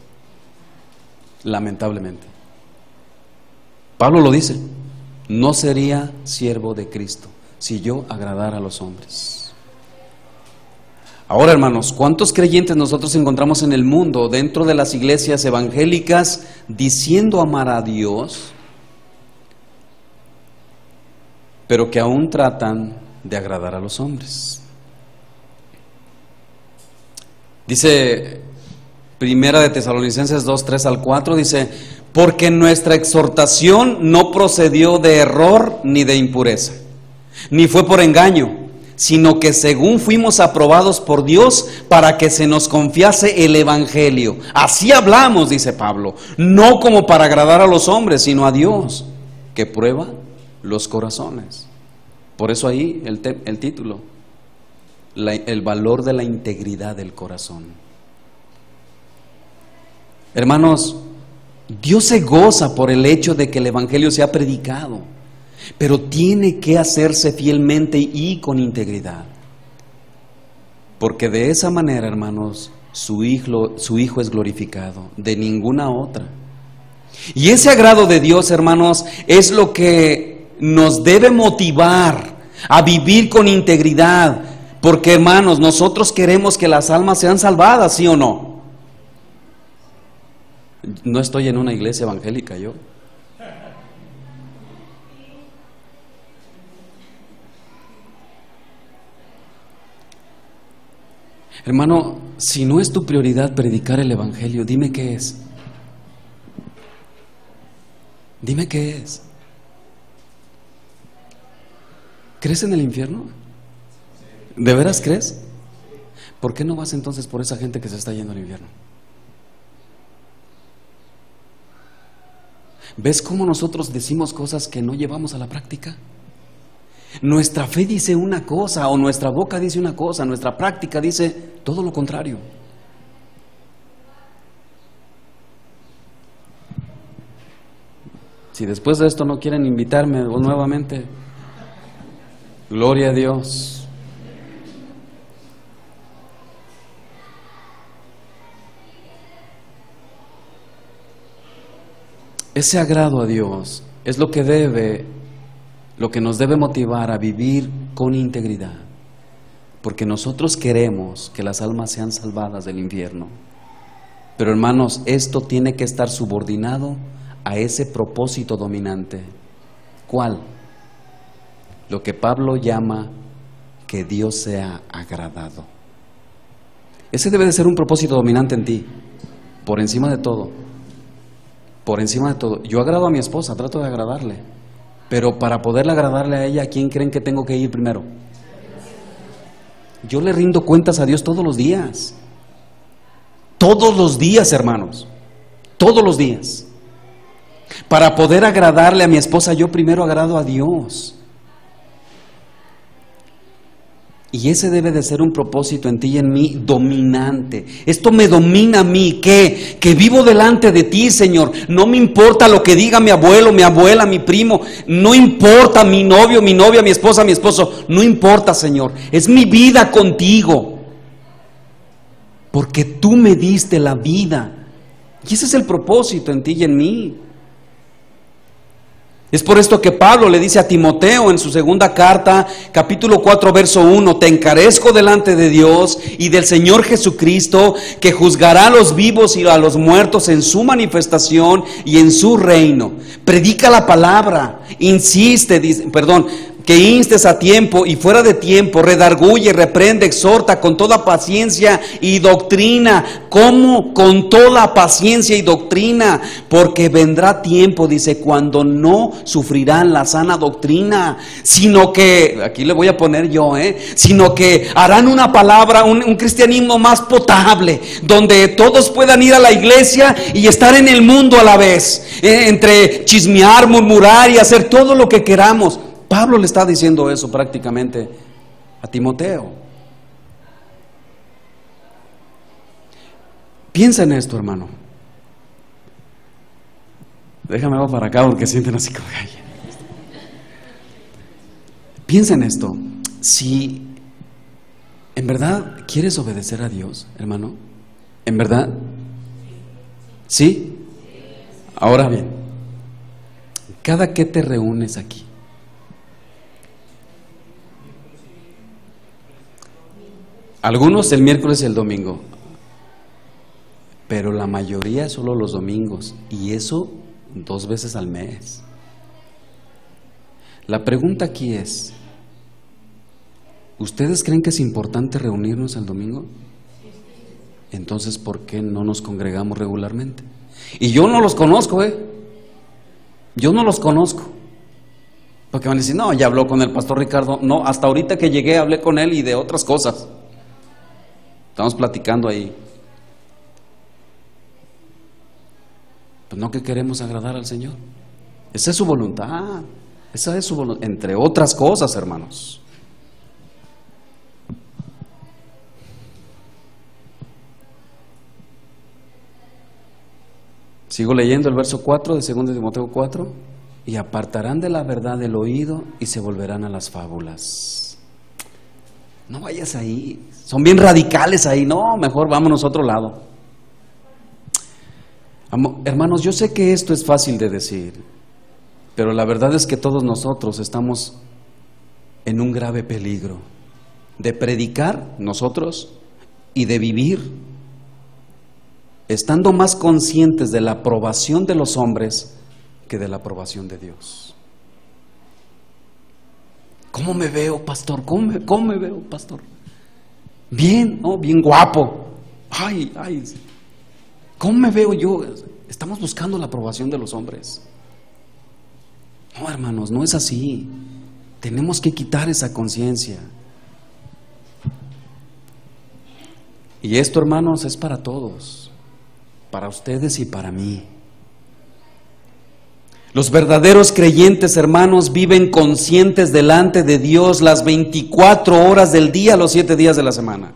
Lamentablemente. Pablo lo dice, no sería siervo de Cristo si yo agradara a los hombres. Ahora, hermanos, ¿cuántos creyentes nosotros encontramos en el mundo, dentro de las iglesias evangélicas, diciendo amar a Dios, pero que aún tratan de agradar a los hombres? Dice Primera de Tesalonicenses 2:3-4, dice, porque nuestra exhortación no procedió de error ni de impureza, ni fue por engaño, sino que según fuimos aprobados por Dios para que se nos confiase el evangelio. Así hablamos, dice Pablo, no como para agradar a los hombres, sino a Dios, que prueba los corazones. Por eso ahí el título, el valor de la integridad del corazón. Hermanos, Dios se goza por el hecho de que el evangelio sea predicado, pero tiene que hacerse fielmente y con integridad, porque de esa manera, hermanos, su hijo es glorificado, de ninguna otra. Y ese agrado de Dios, hermanos, es lo que nos debe motivar a vivir con integridad, porque, hermanos, nosotros queremos que las almas sean salvadas, ¿sí o no? No estoy en una iglesia evangélica yo. Hermano, si no es tu prioridad predicar el evangelio, dime qué es. Dime qué es. ¿Crees en el infierno? ¿De veras crees? ¿Por qué no vas entonces por esa gente que se está yendo al infierno? ¿Ves cómo nosotros decimos cosas que no llevamos a la práctica? Nuestra fe dice una cosa, o nuestra boca dice una cosa, nuestra práctica dice todo lo contrario. Si después de esto no quieren invitarme nuevamente, Gloria a Dios. Ese agrado a Dios es lo que nos debe motivar a vivir con integridad, porque nosotros queremos que las almas sean salvadas del infierno. Pero hermanos, esto tiene que estar subordinado a ese propósito dominante. ¿Cuál? Lo que Pablo llama que Dios sea agradado. Ese debe de ser un propósito dominante en ti, por encima de todo. Por encima de todo. Yo agrado a mi esposa, trato de agradarle, pero para poderle agradarle a ella, ¿a quién creen que tengo que ir primero? Yo le rindo cuentas a Dios todos los días. Todos los días, hermanos. Todos los días. Para poder agradarle a mi esposa, yo primero agrado a Dios. Y ese debe de ser un propósito en ti y en mí dominante. Esto me domina a mí, que vivo delante de ti, Señor. No me importa lo que diga mi abuelo, mi abuela, mi primo. No importa mi novio, mi novia, mi esposa, mi esposo. No importa, Señor. Es mi vida contigo. Porque tú me diste la vida. Y ese es el propósito en ti y en mí. Es por esto que Pablo le dice a Timoteo en su segunda carta, capítulo 4, verso 1, te encarezco delante de Dios y del Señor Jesucristo, que juzgará a los vivos y a los muertos en su manifestación y en su reino. Predica la palabra, que instes a tiempo y fuera de tiempo, redarguye, reprende, exhorta con toda paciencia y doctrina. ¿Cómo? Con toda paciencia y doctrina, porque vendrá tiempo, dice, cuando no sufrirán la sana doctrina, sino que, aquí le voy a poner yo, sino que harán una palabra, un cristianismo más potable, donde todos puedan ir a la iglesia y estar en el mundo a la vez, entre chismear, murmurar y hacer todo lo que queramos. Pablo le está diciendo eso prácticamente a Timoteo. Piensa en esto, hermano. Déjame ir para acá porque sienten así como que... Piensa en esto. Si en verdad quieres obedecer a Dios, hermano, ¿en verdad? ¿Sí? Ahora bien, cada que te reúnes aquí, algunos el miércoles y el domingo, pero la mayoría solo los domingos, y eso 2 veces al mes. La pregunta aquí es, ¿ustedes creen que es importante reunirnos el domingo? Entonces, ¿por qué no nos congregamos regularmente? Y yo no los conozco, yo no los conozco. Porque van a decir, no, ya habló con el pastor Ricardo. No, hasta ahorita que llegué hablé con él y de otras cosas. Estamos platicando ahí. Pues no que queremos agradar al Señor. Esa es su voluntad. Esa es su voluntad, entre otras cosas, hermanos. Sigo leyendo el verso 4 de 2 Timoteo 4. Y apartarán de la verdad el oído y se volverán a las fábulas. No vayas ahí. Son bien radicales ahí. No, mejor vámonos a otro lado. Hermanos, yo sé que esto es fácil de decir, pero la verdad es que todos nosotros estamos en un grave peligro de predicar nosotros y de vivir estando más conscientes de la aprobación de los hombres que de la aprobación de Dios. ¿Cómo me veo, pastor? ¿Cómo me veo, pastor? Bien, ¿no? Bien guapo. Ay. ¿Cómo me veo yo? Estamos buscando la aprobación de los hombres. No, hermanos, no es así. Tenemos que quitar esa conciencia. Y esto, hermanos, es para todos, para ustedes y para mí. Los verdaderos creyentes, hermanos, viven conscientes delante de Dios las 24 horas del día, los 7 días de la semana.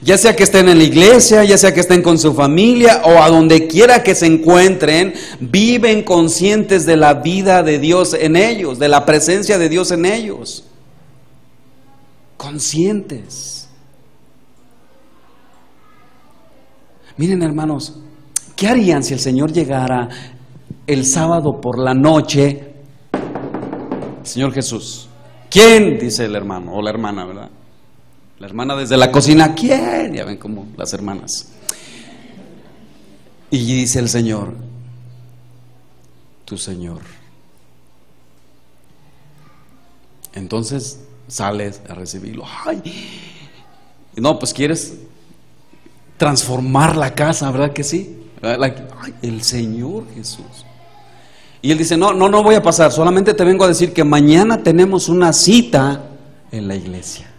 Ya sea que estén en la iglesia, ya sea que estén con su familia o a donde quiera que se encuentren, viven conscientes de la vida de Dios en ellos, de la presencia de Dios en ellos. conscientes. Miren, hermanos, ¿qué harían si el Señor llegara el sábado por la noche? Señor Jesús, ¿quién? Dice el hermano o la hermana, ¿verdad? La hermana desde la cocina, ¿quién? Ya ven como las hermanas. Y dice el Señor, tu Señor. Entonces sales a recibirlo. Ay, no, pues quieres transformar la casa, ¿verdad que sí? Ay, el Señor Jesús. Y él dice, no voy a pasar, solamente te vengo a decir que mañana tenemos una cita en la iglesia.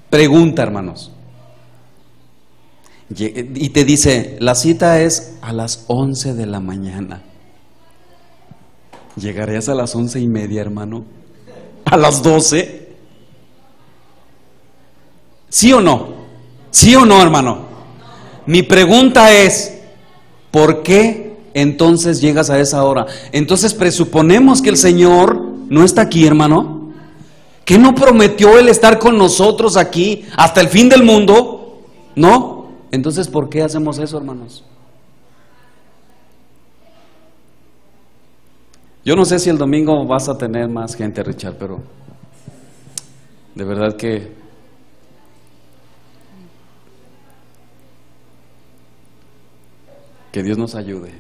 Pregunta, hermanos. Y te dice, la cita es a las 11 de la mañana. ¿Llegarías a las 11:30, hermano? ¿A las 12? ¿Sí o no? ¿Sí o no, hermano? Mi pregunta es, ¿por qué entonces llegas a esa hora? Entonces presuponemos que el Señor no está aquí, hermano. ¿Que no prometió Él estar con nosotros aquí hasta el fin del mundo? ¿No? Entonces, ¿por qué hacemos eso, hermanos? Yo no sé si el domingo vas a tener más gente, Richard, pero de verdad que Dios nos ayude.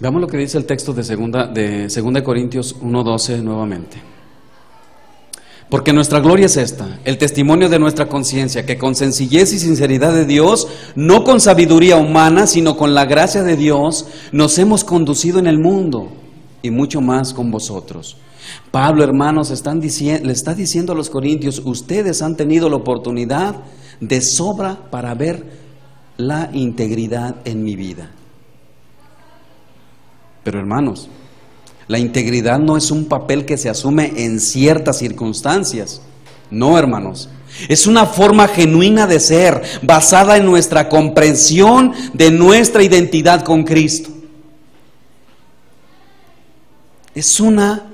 Veamos lo que dice el texto de 2 Corintios 1:12 nuevamente. Porque nuestra gloria es esta, el testimonio de nuestra conciencia, que con sencillez y sinceridad de Dios, no con sabiduría humana, sino con la gracia de Dios, nos hemos conducido en el mundo, y mucho más con vosotros. Pablo, hermanos, le está diciendo a los corintios, ustedes han tenido la oportunidad de sobra para ver la integridad en mi vida. Pero, hermanos, la integridad no es un papel que se asume en ciertas circunstancias. No, hermanos. Es una forma genuina de ser, basada en nuestra comprensión de nuestra identidad con Cristo. Es una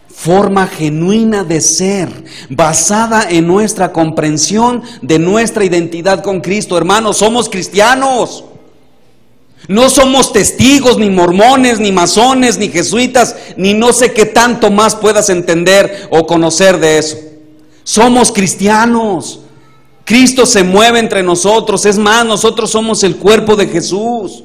forma genuina de ser, basada en nuestra comprensión de nuestra identidad con Cristo. Hermanos, somos cristianos. No somos testigos, ni mormones, ni masones, ni jesuitas, ni no sé qué tanto más puedas entender o conocer de eso. Somos cristianos. Cristo se mueve entre nosotros. Es más, nosotros somos el cuerpo de Jesús.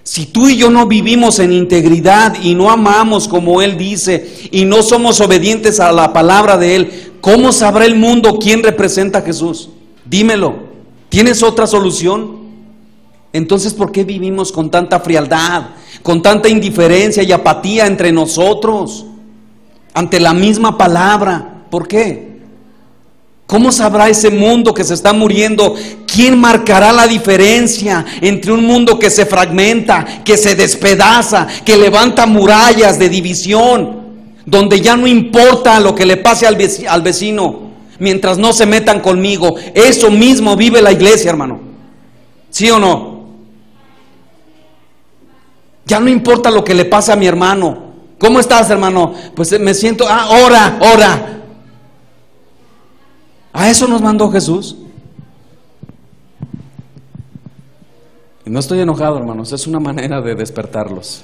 Si tú y yo no vivimos en integridad y no amamos como Él dice y no somos obedientes a la palabra de Él, ¿cómo sabrá el mundo quién representa a Jesús? Dímelo. ¿Tienes otra solución? Entonces, ¿por qué vivimos con tanta frialdad, con tanta indiferencia y apatía entre nosotros ante la misma palabra? ¿Por qué? ¿Cómo sabrá ese mundo que se está muriendo? ¿Quién marcará la diferencia entre un mundo que se fragmenta, que se despedaza, que levanta murallas de división, donde ya no importa lo que le pase al vecino, mientras no se metan conmigo? Eso mismo vive la iglesia, hermano. ¿Sí o no? Ya no importa lo que le pase a mi hermano. ¿Cómo estás, hermano? Pues me siento, ora. A eso nos mandó Jesús. Y no estoy enojado, hermanos, es una manera de despertarlos.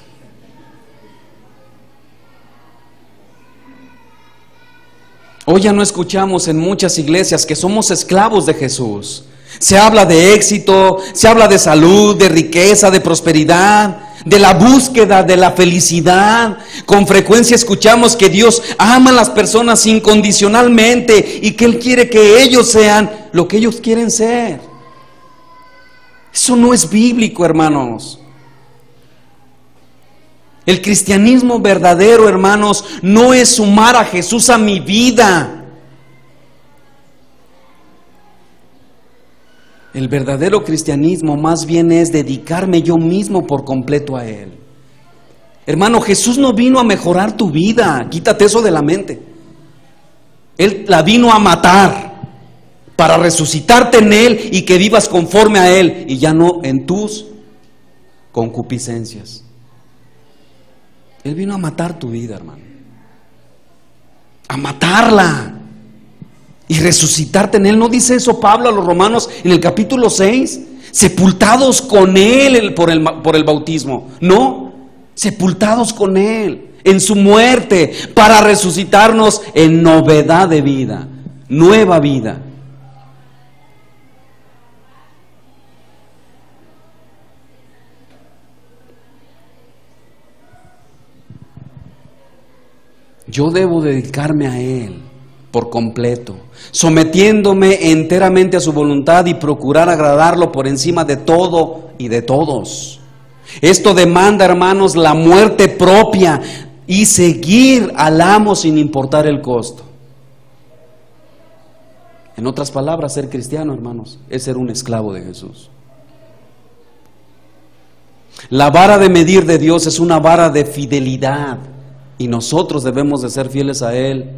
Hoy ya no escuchamos en muchas iglesias que somos esclavos de Jesús. Se habla de éxito, se habla de salud, de riqueza, de prosperidad, de la búsqueda de la felicidad. Con frecuencia escuchamos que Dios ama a las personas incondicionalmente y que Él quiere que ellos sean lo que ellos quieren ser. Eso no es bíblico, hermanos. El cristianismo verdadero, hermanos, no es sumar a Jesús a mi vida. El verdadero cristianismo más bien es dedicarme yo mismo por completo a Él. Hermano, Jesús no vino a mejorar tu vida, quítate eso de la mente. Él la vino a matar. para resucitarte en Él y que vivas conforme a Él y ya no en tus concupiscencias. Él vino a matar tu vida, hermano, a matarla y resucitarte en Él. ¿No dice eso Pablo a los romanos en el capítulo 6? Sepultados con Él por el bautismo. No, sepultados con Él en su muerte para resucitarnos en novedad de vida, nueva vida. Yo debo dedicarme a Él por completo, sometiéndome enteramente a su voluntad y procurar agradarlo por encima de todo y de todos. Esto demanda, hermanos, la muerte propia y seguir al amo sin importar el costo. En otras palabras, ser cristiano, hermanos, es ser un esclavo de Jesús. La vara de medir de Dios es una vara de fidelidad y nosotros debemos de ser fieles a Él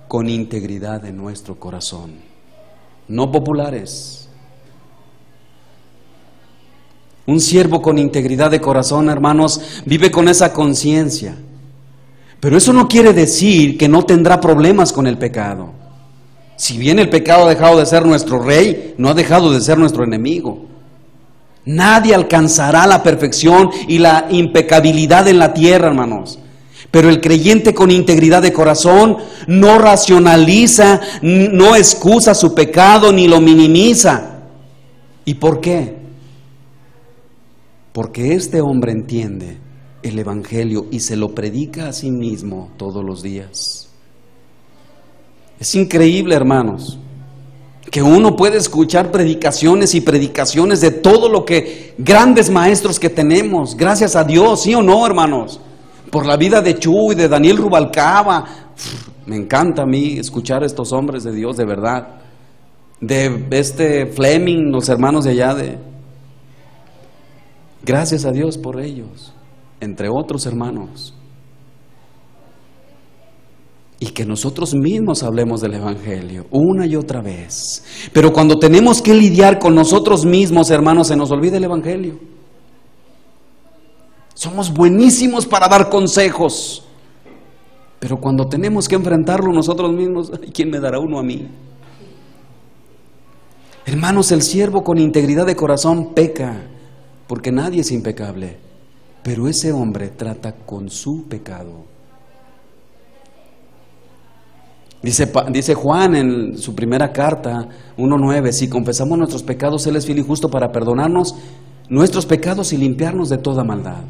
con integridad de nuestro corazón, no populares. Un siervo con integridad de corazón, hermanos, vive con esa conciencia. Pero eso no quiere decir que no tendrá problemas con el pecado. Si bien el pecado ha dejado de ser nuestro rey, no ha dejado de ser nuestro enemigo. Nadie alcanzará la perfección y la impecabilidad en la tierra, hermanos. Pero el creyente con integridad de corazón no racionaliza, no excusa su pecado ni lo minimiza. ¿Y por qué? Porque este hombre entiende el Evangelio y se lo predica a sí mismo todos los días. Es increíble, hermanos, que uno puede escuchar predicaciones y predicaciones de todo lo que grandes maestros que tenemos, gracias a Dios, ¿sí o no, hermanos? Por la vida de Chu y de Daniel Rubalcaba. Me encanta a mí escuchar a estos hombres de Dios, de verdad. De Fleming, los hermanos de allá de... Gracias a Dios por ellos, entre otros hermanos. Y que nosotros mismos hablemos del Evangelio una y otra vez. Pero cuando tenemos que lidiar con nosotros mismos, hermanos, se nos olvida el Evangelio. Somos buenísimos para dar consejos, pero cuando tenemos que enfrentarlo nosotros mismos, ¿quién me dará uno a mí? Hermanos, el siervo con integridad de corazón peca, porque nadie es impecable, pero ese hombre trata con su pecado. Dice Juan en su primera carta, 1:9, si confesamos nuestros pecados, Él es fiel y justo para perdonarnos nuestros pecados y limpiarnos de toda maldad.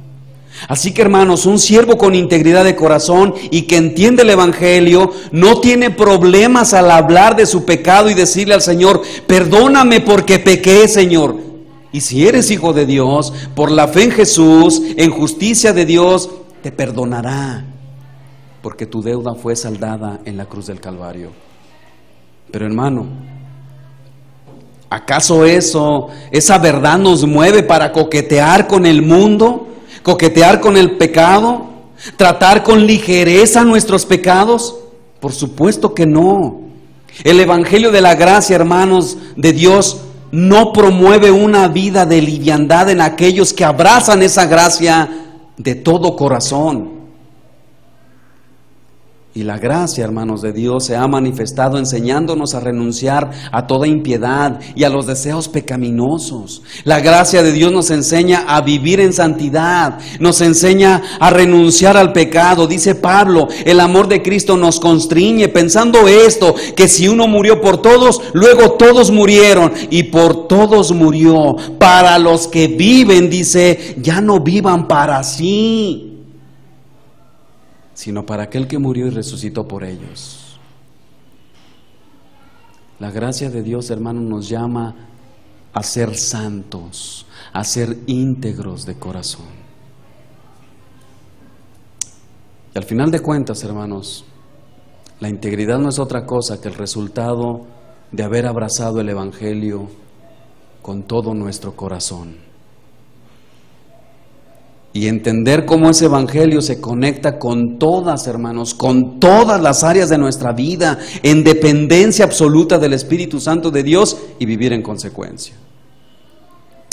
Así que, hermanos, un siervo con integridad de corazón y que entiende el Evangelio no tiene problemas al hablar de su pecado y decirle al Señor: perdóname porque pequé, Señor. Y si eres hijo de Dios, por la fe en Jesús, en justicia de Dios, te perdonará, porque tu deuda fue saldada en la cruz del Calvario. Pero, hermano, ¿acaso esa verdad nos mueve para coquetear con el mundo? ¿Coquetear con el pecado? ¿Tratar con ligereza nuestros pecados? Por supuesto que no. El Evangelio de la gracia, hermanos, de Dios no promueve una vida de liviandad en aquellos que abrazan esa gracia de todo corazón. Y la gracia, hermanos, de Dios se ha manifestado enseñándonos a renunciar a toda impiedad y a los deseos pecaminosos. La gracia de Dios nos enseña a vivir en santidad, nos enseña a renunciar al pecado. Dice Pablo, el amor de Cristo nos constriñe, pensando esto, que si uno murió por todos, luego todos murieron, y por todos murió. Para los que viven, dice, ya no vivan para sí, sino para aquel que murió y resucitó por ellos. La gracia de Dios, hermano, nos llama a ser santos, a ser íntegros de corazón. Y al final de cuentas, hermanos, la integridad no es otra cosa que el resultado de haber abrazado el Evangelio con todo nuestro corazón. y entender cómo ese evangelio se conecta con todas, hermanos, con todas las áreas de nuestra vida, en dependencia absoluta del Espíritu Santo de Dios, y vivir en consecuencia.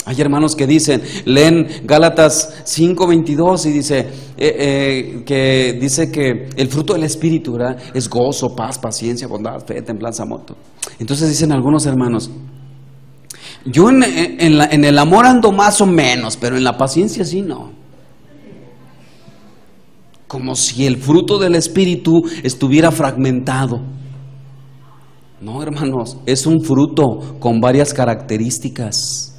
Hay hermanos que dicen, leen Gálatas 5:22 y dice que el fruto del Espíritu, ¿verdad?, es gozo, paz, paciencia, bondad, fe, templanza, amor. Entonces dicen algunos hermanos, yo en el amor ando más o menos, pero en la paciencia sí no. Como si el fruto del Espíritu estuviera fragmentado. No, hermanos, es un fruto con varias características.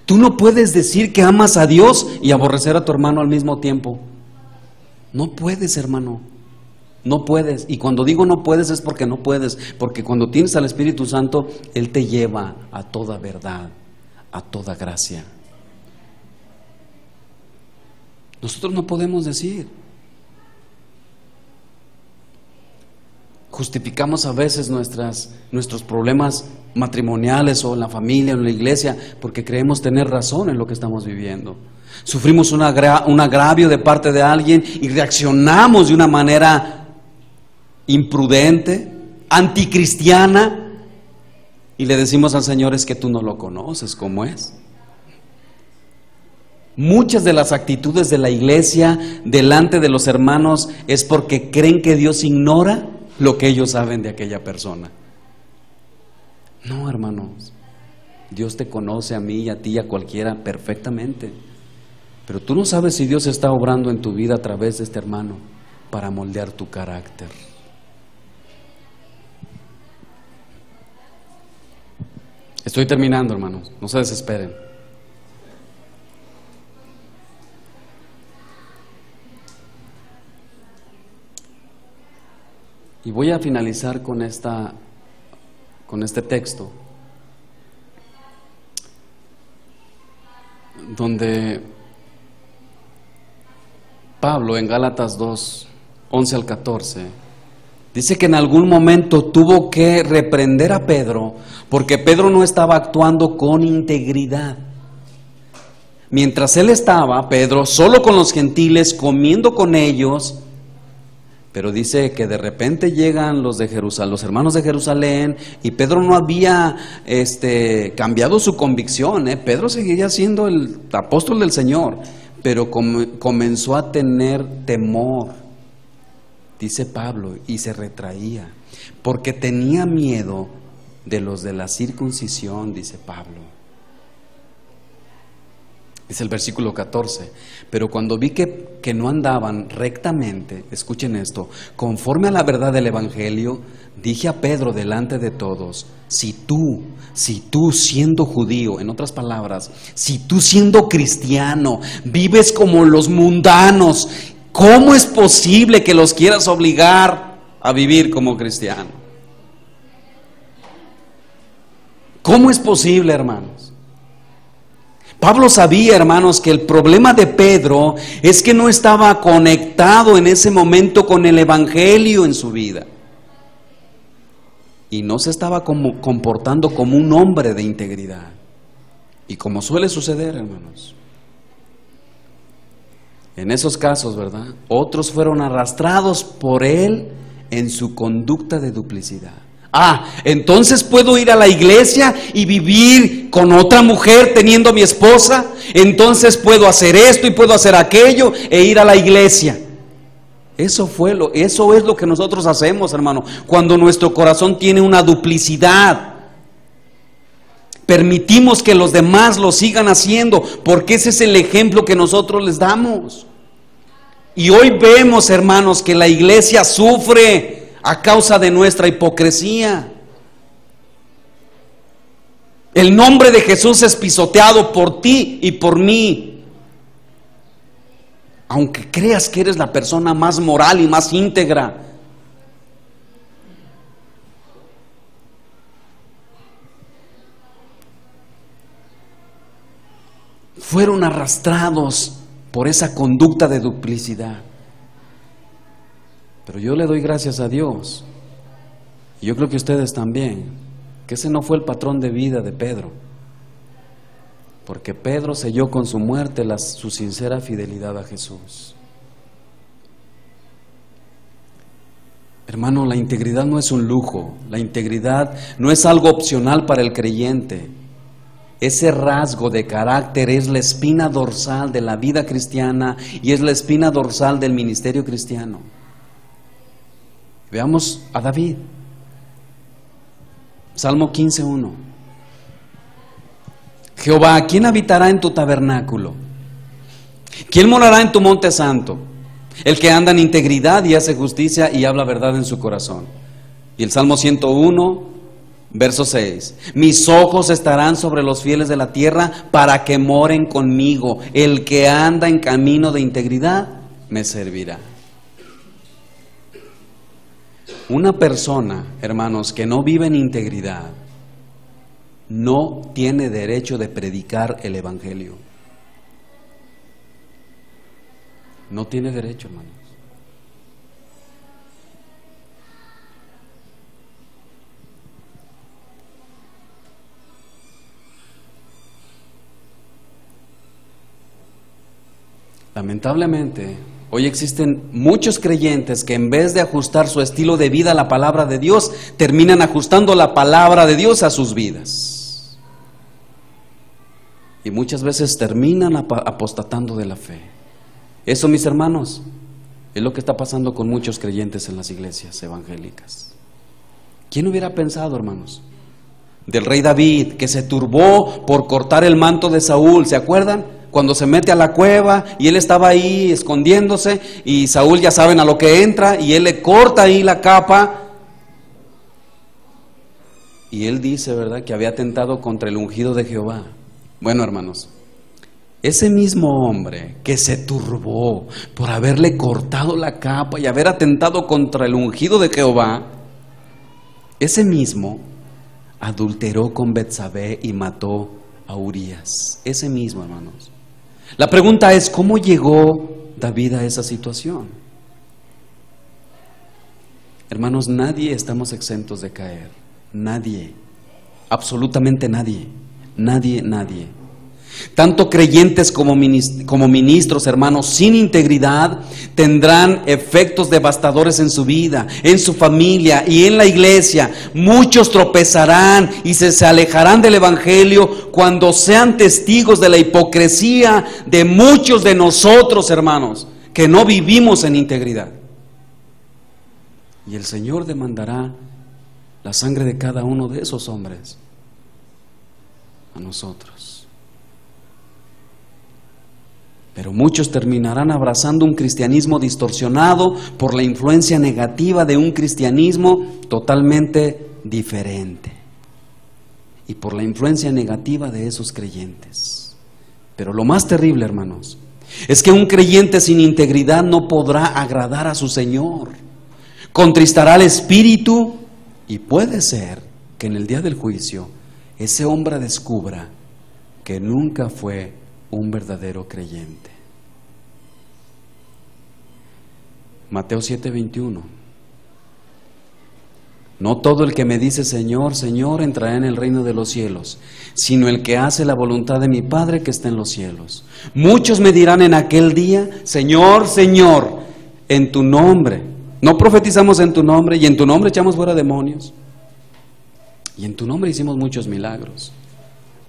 Tú no puedes decir que amas a Dios y aborrecer a tu hermano al mismo tiempo. No puedes, hermano. No puedes. Y cuando digo no puedes es porque no puedes. Porque cuando tienes al Espíritu Santo, Él te lleva a toda verdad, a toda gracia. Nosotros no podemos decir. Justificamos a veces nuestros problemas matrimoniales o en la familia o en la iglesia porque creemos tener razón en lo que estamos viviendo. Sufrimos un agravio de parte de alguien y reaccionamos de una manera imprudente, anticristiana, y le decimos al Señor, es que tú no lo conoces cómo es. Muchas de las actitudes de la iglesia delante de los hermanos es porque creen que Dios ignora lo que ellos saben de aquella persona. No, hermanos, Dios te conoce a mí y a ti y a cualquiera perfectamente, pero tú no sabes si Dios está obrando en tu vida a través de este hermano para moldear tu carácter. Estoy terminando, hermanos, no se desesperen. Y voy a finalizar con este texto, donde Pablo en Gálatas 2, 11 al 14, dice que en algún momento tuvo que reprender a Pedro, porque Pedro no estaba actuando con integridad. Mientras él estaba, Pedro, solo con los gentiles, comiendo con ellos. Pero dice que de repente llegan los de Jerusalén, los hermanos de Jerusalén, y Pedro no había cambiado su convicción. Pedro seguía siendo el apóstol del Señor, pero comenzó a tener temor, dice Pablo, y se retraía, porque tenía miedo de los de la circuncisión, dice Pablo. Dice el versículo 14, pero cuando vi que no andaban rectamente, escuchen esto, conforme a la verdad del Evangelio, dije a Pedro delante de todos, si tú siendo judío, en otras palabras, si tú siendo cristiano, vives como los mundanos, ¿cómo es posible que los quieras obligar a vivir como cristiano? ¿Cómo es posible, hermanos? Pablo sabía, hermanos, que el problema de Pedro es que no estaba conectado en ese momento con el Evangelio en su vida. Y no se estaba comportando como un hombre de integridad. Y como suele suceder, hermanos, en esos casos, ¿verdad?, otros fueron arrastrados por él en su conducta de duplicidad. Entonces puedo ir a la iglesia y vivir con otra mujer teniendo a mi esposa. Entonces puedo hacer esto y puedo hacer aquello e ir a la iglesia. Eso es lo que nosotros hacemos, hermano, cuando nuestro corazón tiene una duplicidad. Permitimos que los demás lo sigan haciendo, porque ese es el ejemplo que nosotros les damos. Y hoy vemos, hermanos, que la iglesia sufre a causa de nuestra hipocresía. El nombre de Jesús es pisoteado por ti y por mí. Aunque creas que eres la persona más moral y más íntegra, fueron arrastrados por esa conducta de duplicidad. Pero yo le doy gracias a Dios, y yo creo que ustedes también, que ese no fue el patrón de vida de Pedro. porque Pedro selló con su muerte su sincera fidelidad a Jesús. Hermano, la integridad no es un lujo, la integridad no es algo opcional para el creyente. Ese rasgo de carácter es la espina dorsal de la vida cristiana y es la espina dorsal del ministerio cristiano. Veamos a David. Salmo 15:1. Jehová, ¿quién habitará en tu tabernáculo? ¿Quién morará en tu monte santo? El que anda en integridad y hace justicia y habla verdad en su corazón. Y el Salmo 101, verso 6. Mis ojos estarán sobre los fieles de la tierra para que moren conmigo. El que anda en camino de integridad me servirá. Una persona, hermanos, que no vive en integridad, no tiene derecho de predicar el evangelio. No tiene derecho, hermanos. Lamentablemente, hoy existen muchos creyentes que en vez de ajustar su estilo de vida a la palabra de Dios, terminan ajustando la palabra de Dios a sus vidas. Y muchas veces terminan apostatando de la fe. Eso, mis hermanos, es lo que está pasando con muchos creyentes en las iglesias evangélicas. ¿Quién hubiera pensado, hermanos, del rey David, que se turbó por cortar el manto de Saúl? ¿Se acuerdan? Cuando se mete a la cueva y él estaba ahí escondiéndose y Saúl, ya saben a lo que entra, y él le corta ahí la capa. Y él dice, ¿verdad?, que había atentado contra el ungido de Jehová. Bueno, hermanos, ese mismo hombre que se turbó por haberle cortado la capa y haber atentado contra el ungido de Jehová, ese mismo adulteró con Betsabé y mató a Urías. Ese mismo, hermanos. La pregunta es, ¿cómo llegó David a esa situación? Hermanos, nadie estamos exentos de caer. Nadie. Absolutamente nadie. Nadie. Tanto creyentes como ministros, hermanos, sin integridad, tendrán efectos devastadores en su vida, en su familia y en la iglesia. Muchos tropezarán y se alejarán del evangelio cuando sean testigos de la hipocresía de muchos de nosotros, hermanos, que no vivimos en integridad. Y el Señor demandará la sangre de cada uno de esos hombres a nosotros. Pero muchos terminarán abrazando un cristianismo distorsionado por la influencia negativa de un cristianismo totalmente diferente y por la influencia negativa de esos creyentes. Pero lo más terrible, hermanos, es que un creyente sin integridad no podrá agradar a su Señor, contristará al Espíritu y puede ser que en el día del juicio ese hombre descubra que nunca fue un verdadero creyente. Mateo 7:21. No todo el que me dice Señor, Señor entrará en el reino de los cielos, sino el que hace la voluntad de mi Padre que está en los cielos. Muchos me dirán en aquel día, Señor, Señor, en tu nombre. No profetizamos en tu nombre, y en tu nombre echamos fuera demonios, y en tu nombre hicimos muchos milagros.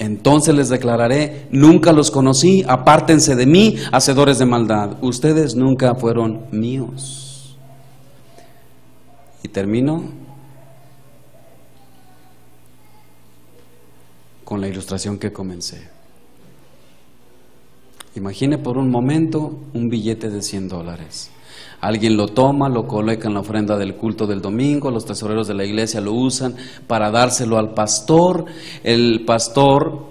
Entonces les declararé, nunca los conocí, apártense de mí, hacedores de maldad. Ustedes nunca fueron míos. Y termino con la ilustración que comencé. Imagine por un momento un billete de $100. Alguien lo toma, lo coloca en la ofrenda del culto del domingo, los tesoreros de la iglesia lo usan para dárselo al pastor, el pastor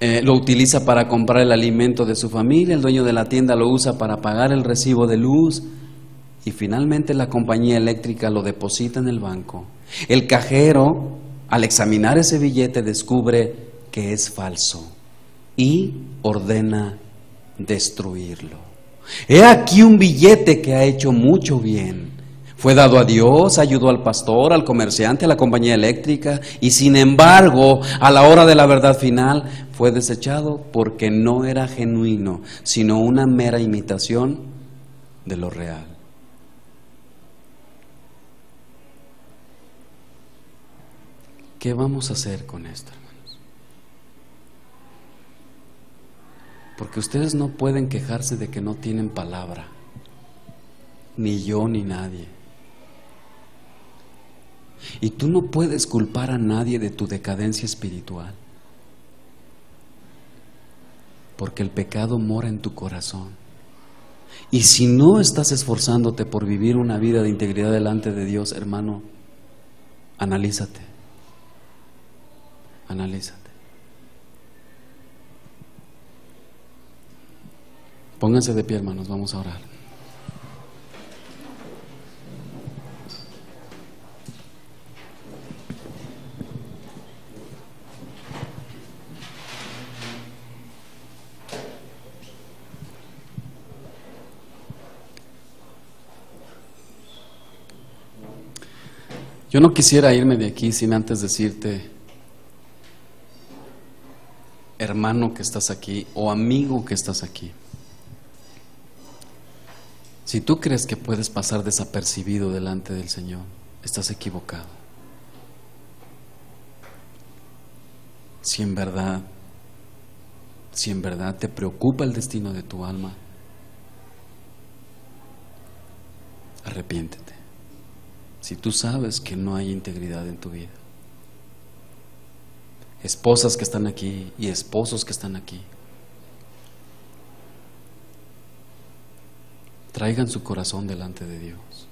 lo utiliza para comprar el alimento de su familia, el dueño de la tienda lo usa para pagar el recibo de luz y finalmente la compañía eléctrica lo deposita en el banco. El cajero, al examinar ese billete, descubre que es falso y ordena destruirlo. He aquí un billete que ha hecho mucho bien. Fue dado a Dios, ayudó al pastor, al comerciante, a la compañía eléctrica, y sin embargo, a la hora de la verdad final, fue desechado porque no era genuino, sino una mera imitación de lo real. ¿Qué vamos a hacer con esto, hermanos? Porque ustedes no pueden quejarse de que no tienen palabra, ni yo ni nadie. Y tú no puedes culpar a nadie de tu decadencia espiritual, porque el pecado mora en tu corazón. Y si no estás esforzándote por vivir una vida de integridad delante de Dios, hermano, analízate. Analízate. Pónganse de pie, hermanos, vamos a orar. Yo no quisiera irme de aquí sin antes decirte, hermano que estás aquí o amigo que estás aquí, si tú crees que puedes pasar desapercibido delante del Señor, estás equivocado. Si en verdad te preocupa el destino de tu alma, arrepiéntete. Si tú sabes que no hay integridad en tu vida, esposas que están aquí y esposos que están aquí, traigan su corazón delante de Dios.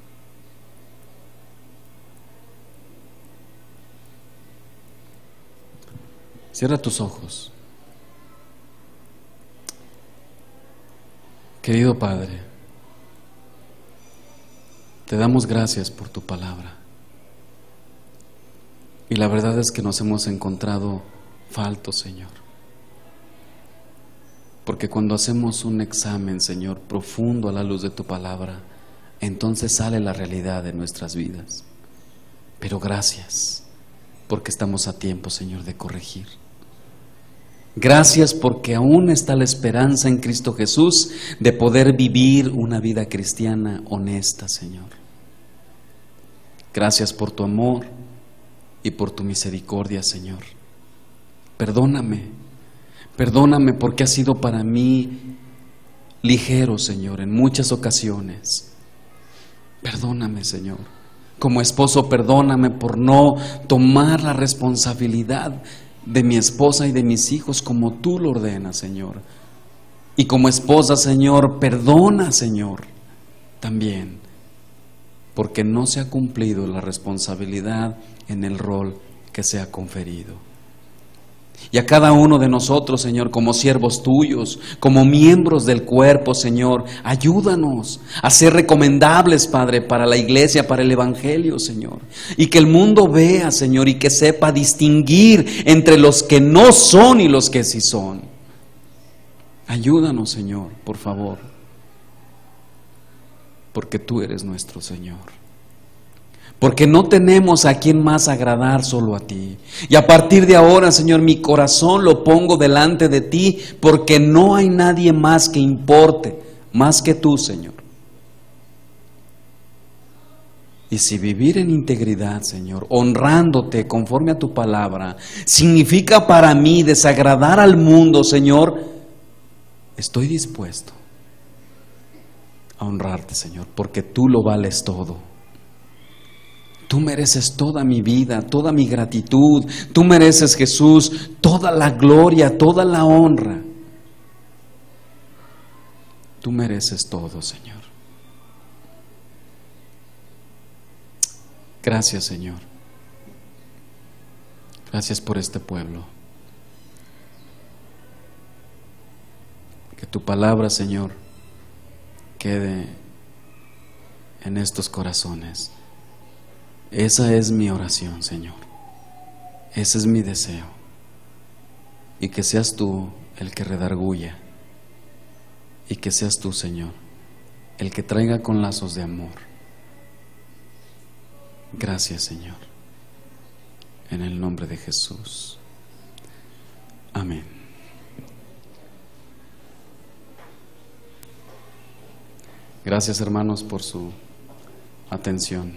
Cierra tus ojos. Querido Padre, te damos gracias por tu palabra. Y la verdad es que nos hemos encontrado faltos, Señor. Porque cuando hacemos un examen, Señor, profundo a la luz de tu palabra, entonces sale la realidad de nuestras vidas. Pero gracias, porque estamos a tiempo, Señor, de corregir. Gracias porque aún está la esperanza en Cristo Jesús de poder vivir una vida cristiana honesta, Señor. Gracias por tu amor y por tu misericordia, Señor. Perdóname porque ha sido para mí ligero, Señor, en muchas ocasiones. Perdóname, Señor. Como esposo, perdóname por no tomar la responsabilidad de mi esposa y de mis hijos como tú lo ordenas, Señor. Y como esposa, Señor, perdona, Señor, también, porque no se ha cumplido la responsabilidad en el rol que se ha conferido. Y a cada uno de nosotros, Señor, como siervos tuyos, como miembros del cuerpo, Señor, ayúdanos a ser recomendables, Padre, para la iglesia, para el evangelio, Señor. Y que el mundo vea, Señor, y que sepa distinguir entre los que no son y los que sí son. Ayúdanos, Señor, por favor, porque tú eres nuestro Señor. Porque no tenemos a quien más agradar, solo a ti. Y a partir de ahora, Señor, mi corazón lo pongo delante de ti, porque no hay nadie más que importe, más que tú, Señor. Y si vivir en integridad, Señor, honrándote conforme a tu palabra, significa para mí desagradar al mundo, Señor, estoy dispuesto a honrarte, Señor, porque tú lo vales todo. Tú mereces toda mi vida, toda mi gratitud. Tú mereces, Jesús, toda la gloria, toda la honra. Tú mereces todo, Señor. Gracias, Señor. Gracias por este pueblo. Que tu palabra, Señor, quede en estos corazones. Esa es mi oración, Señor. Ese es mi deseo. Y que seas tú el que redarguya. Y que seas tú, Señor, el que traiga con lazos de amor Gracias, Señor. En el nombre de Jesús. Amén. Gracias, hermanos, por su atención.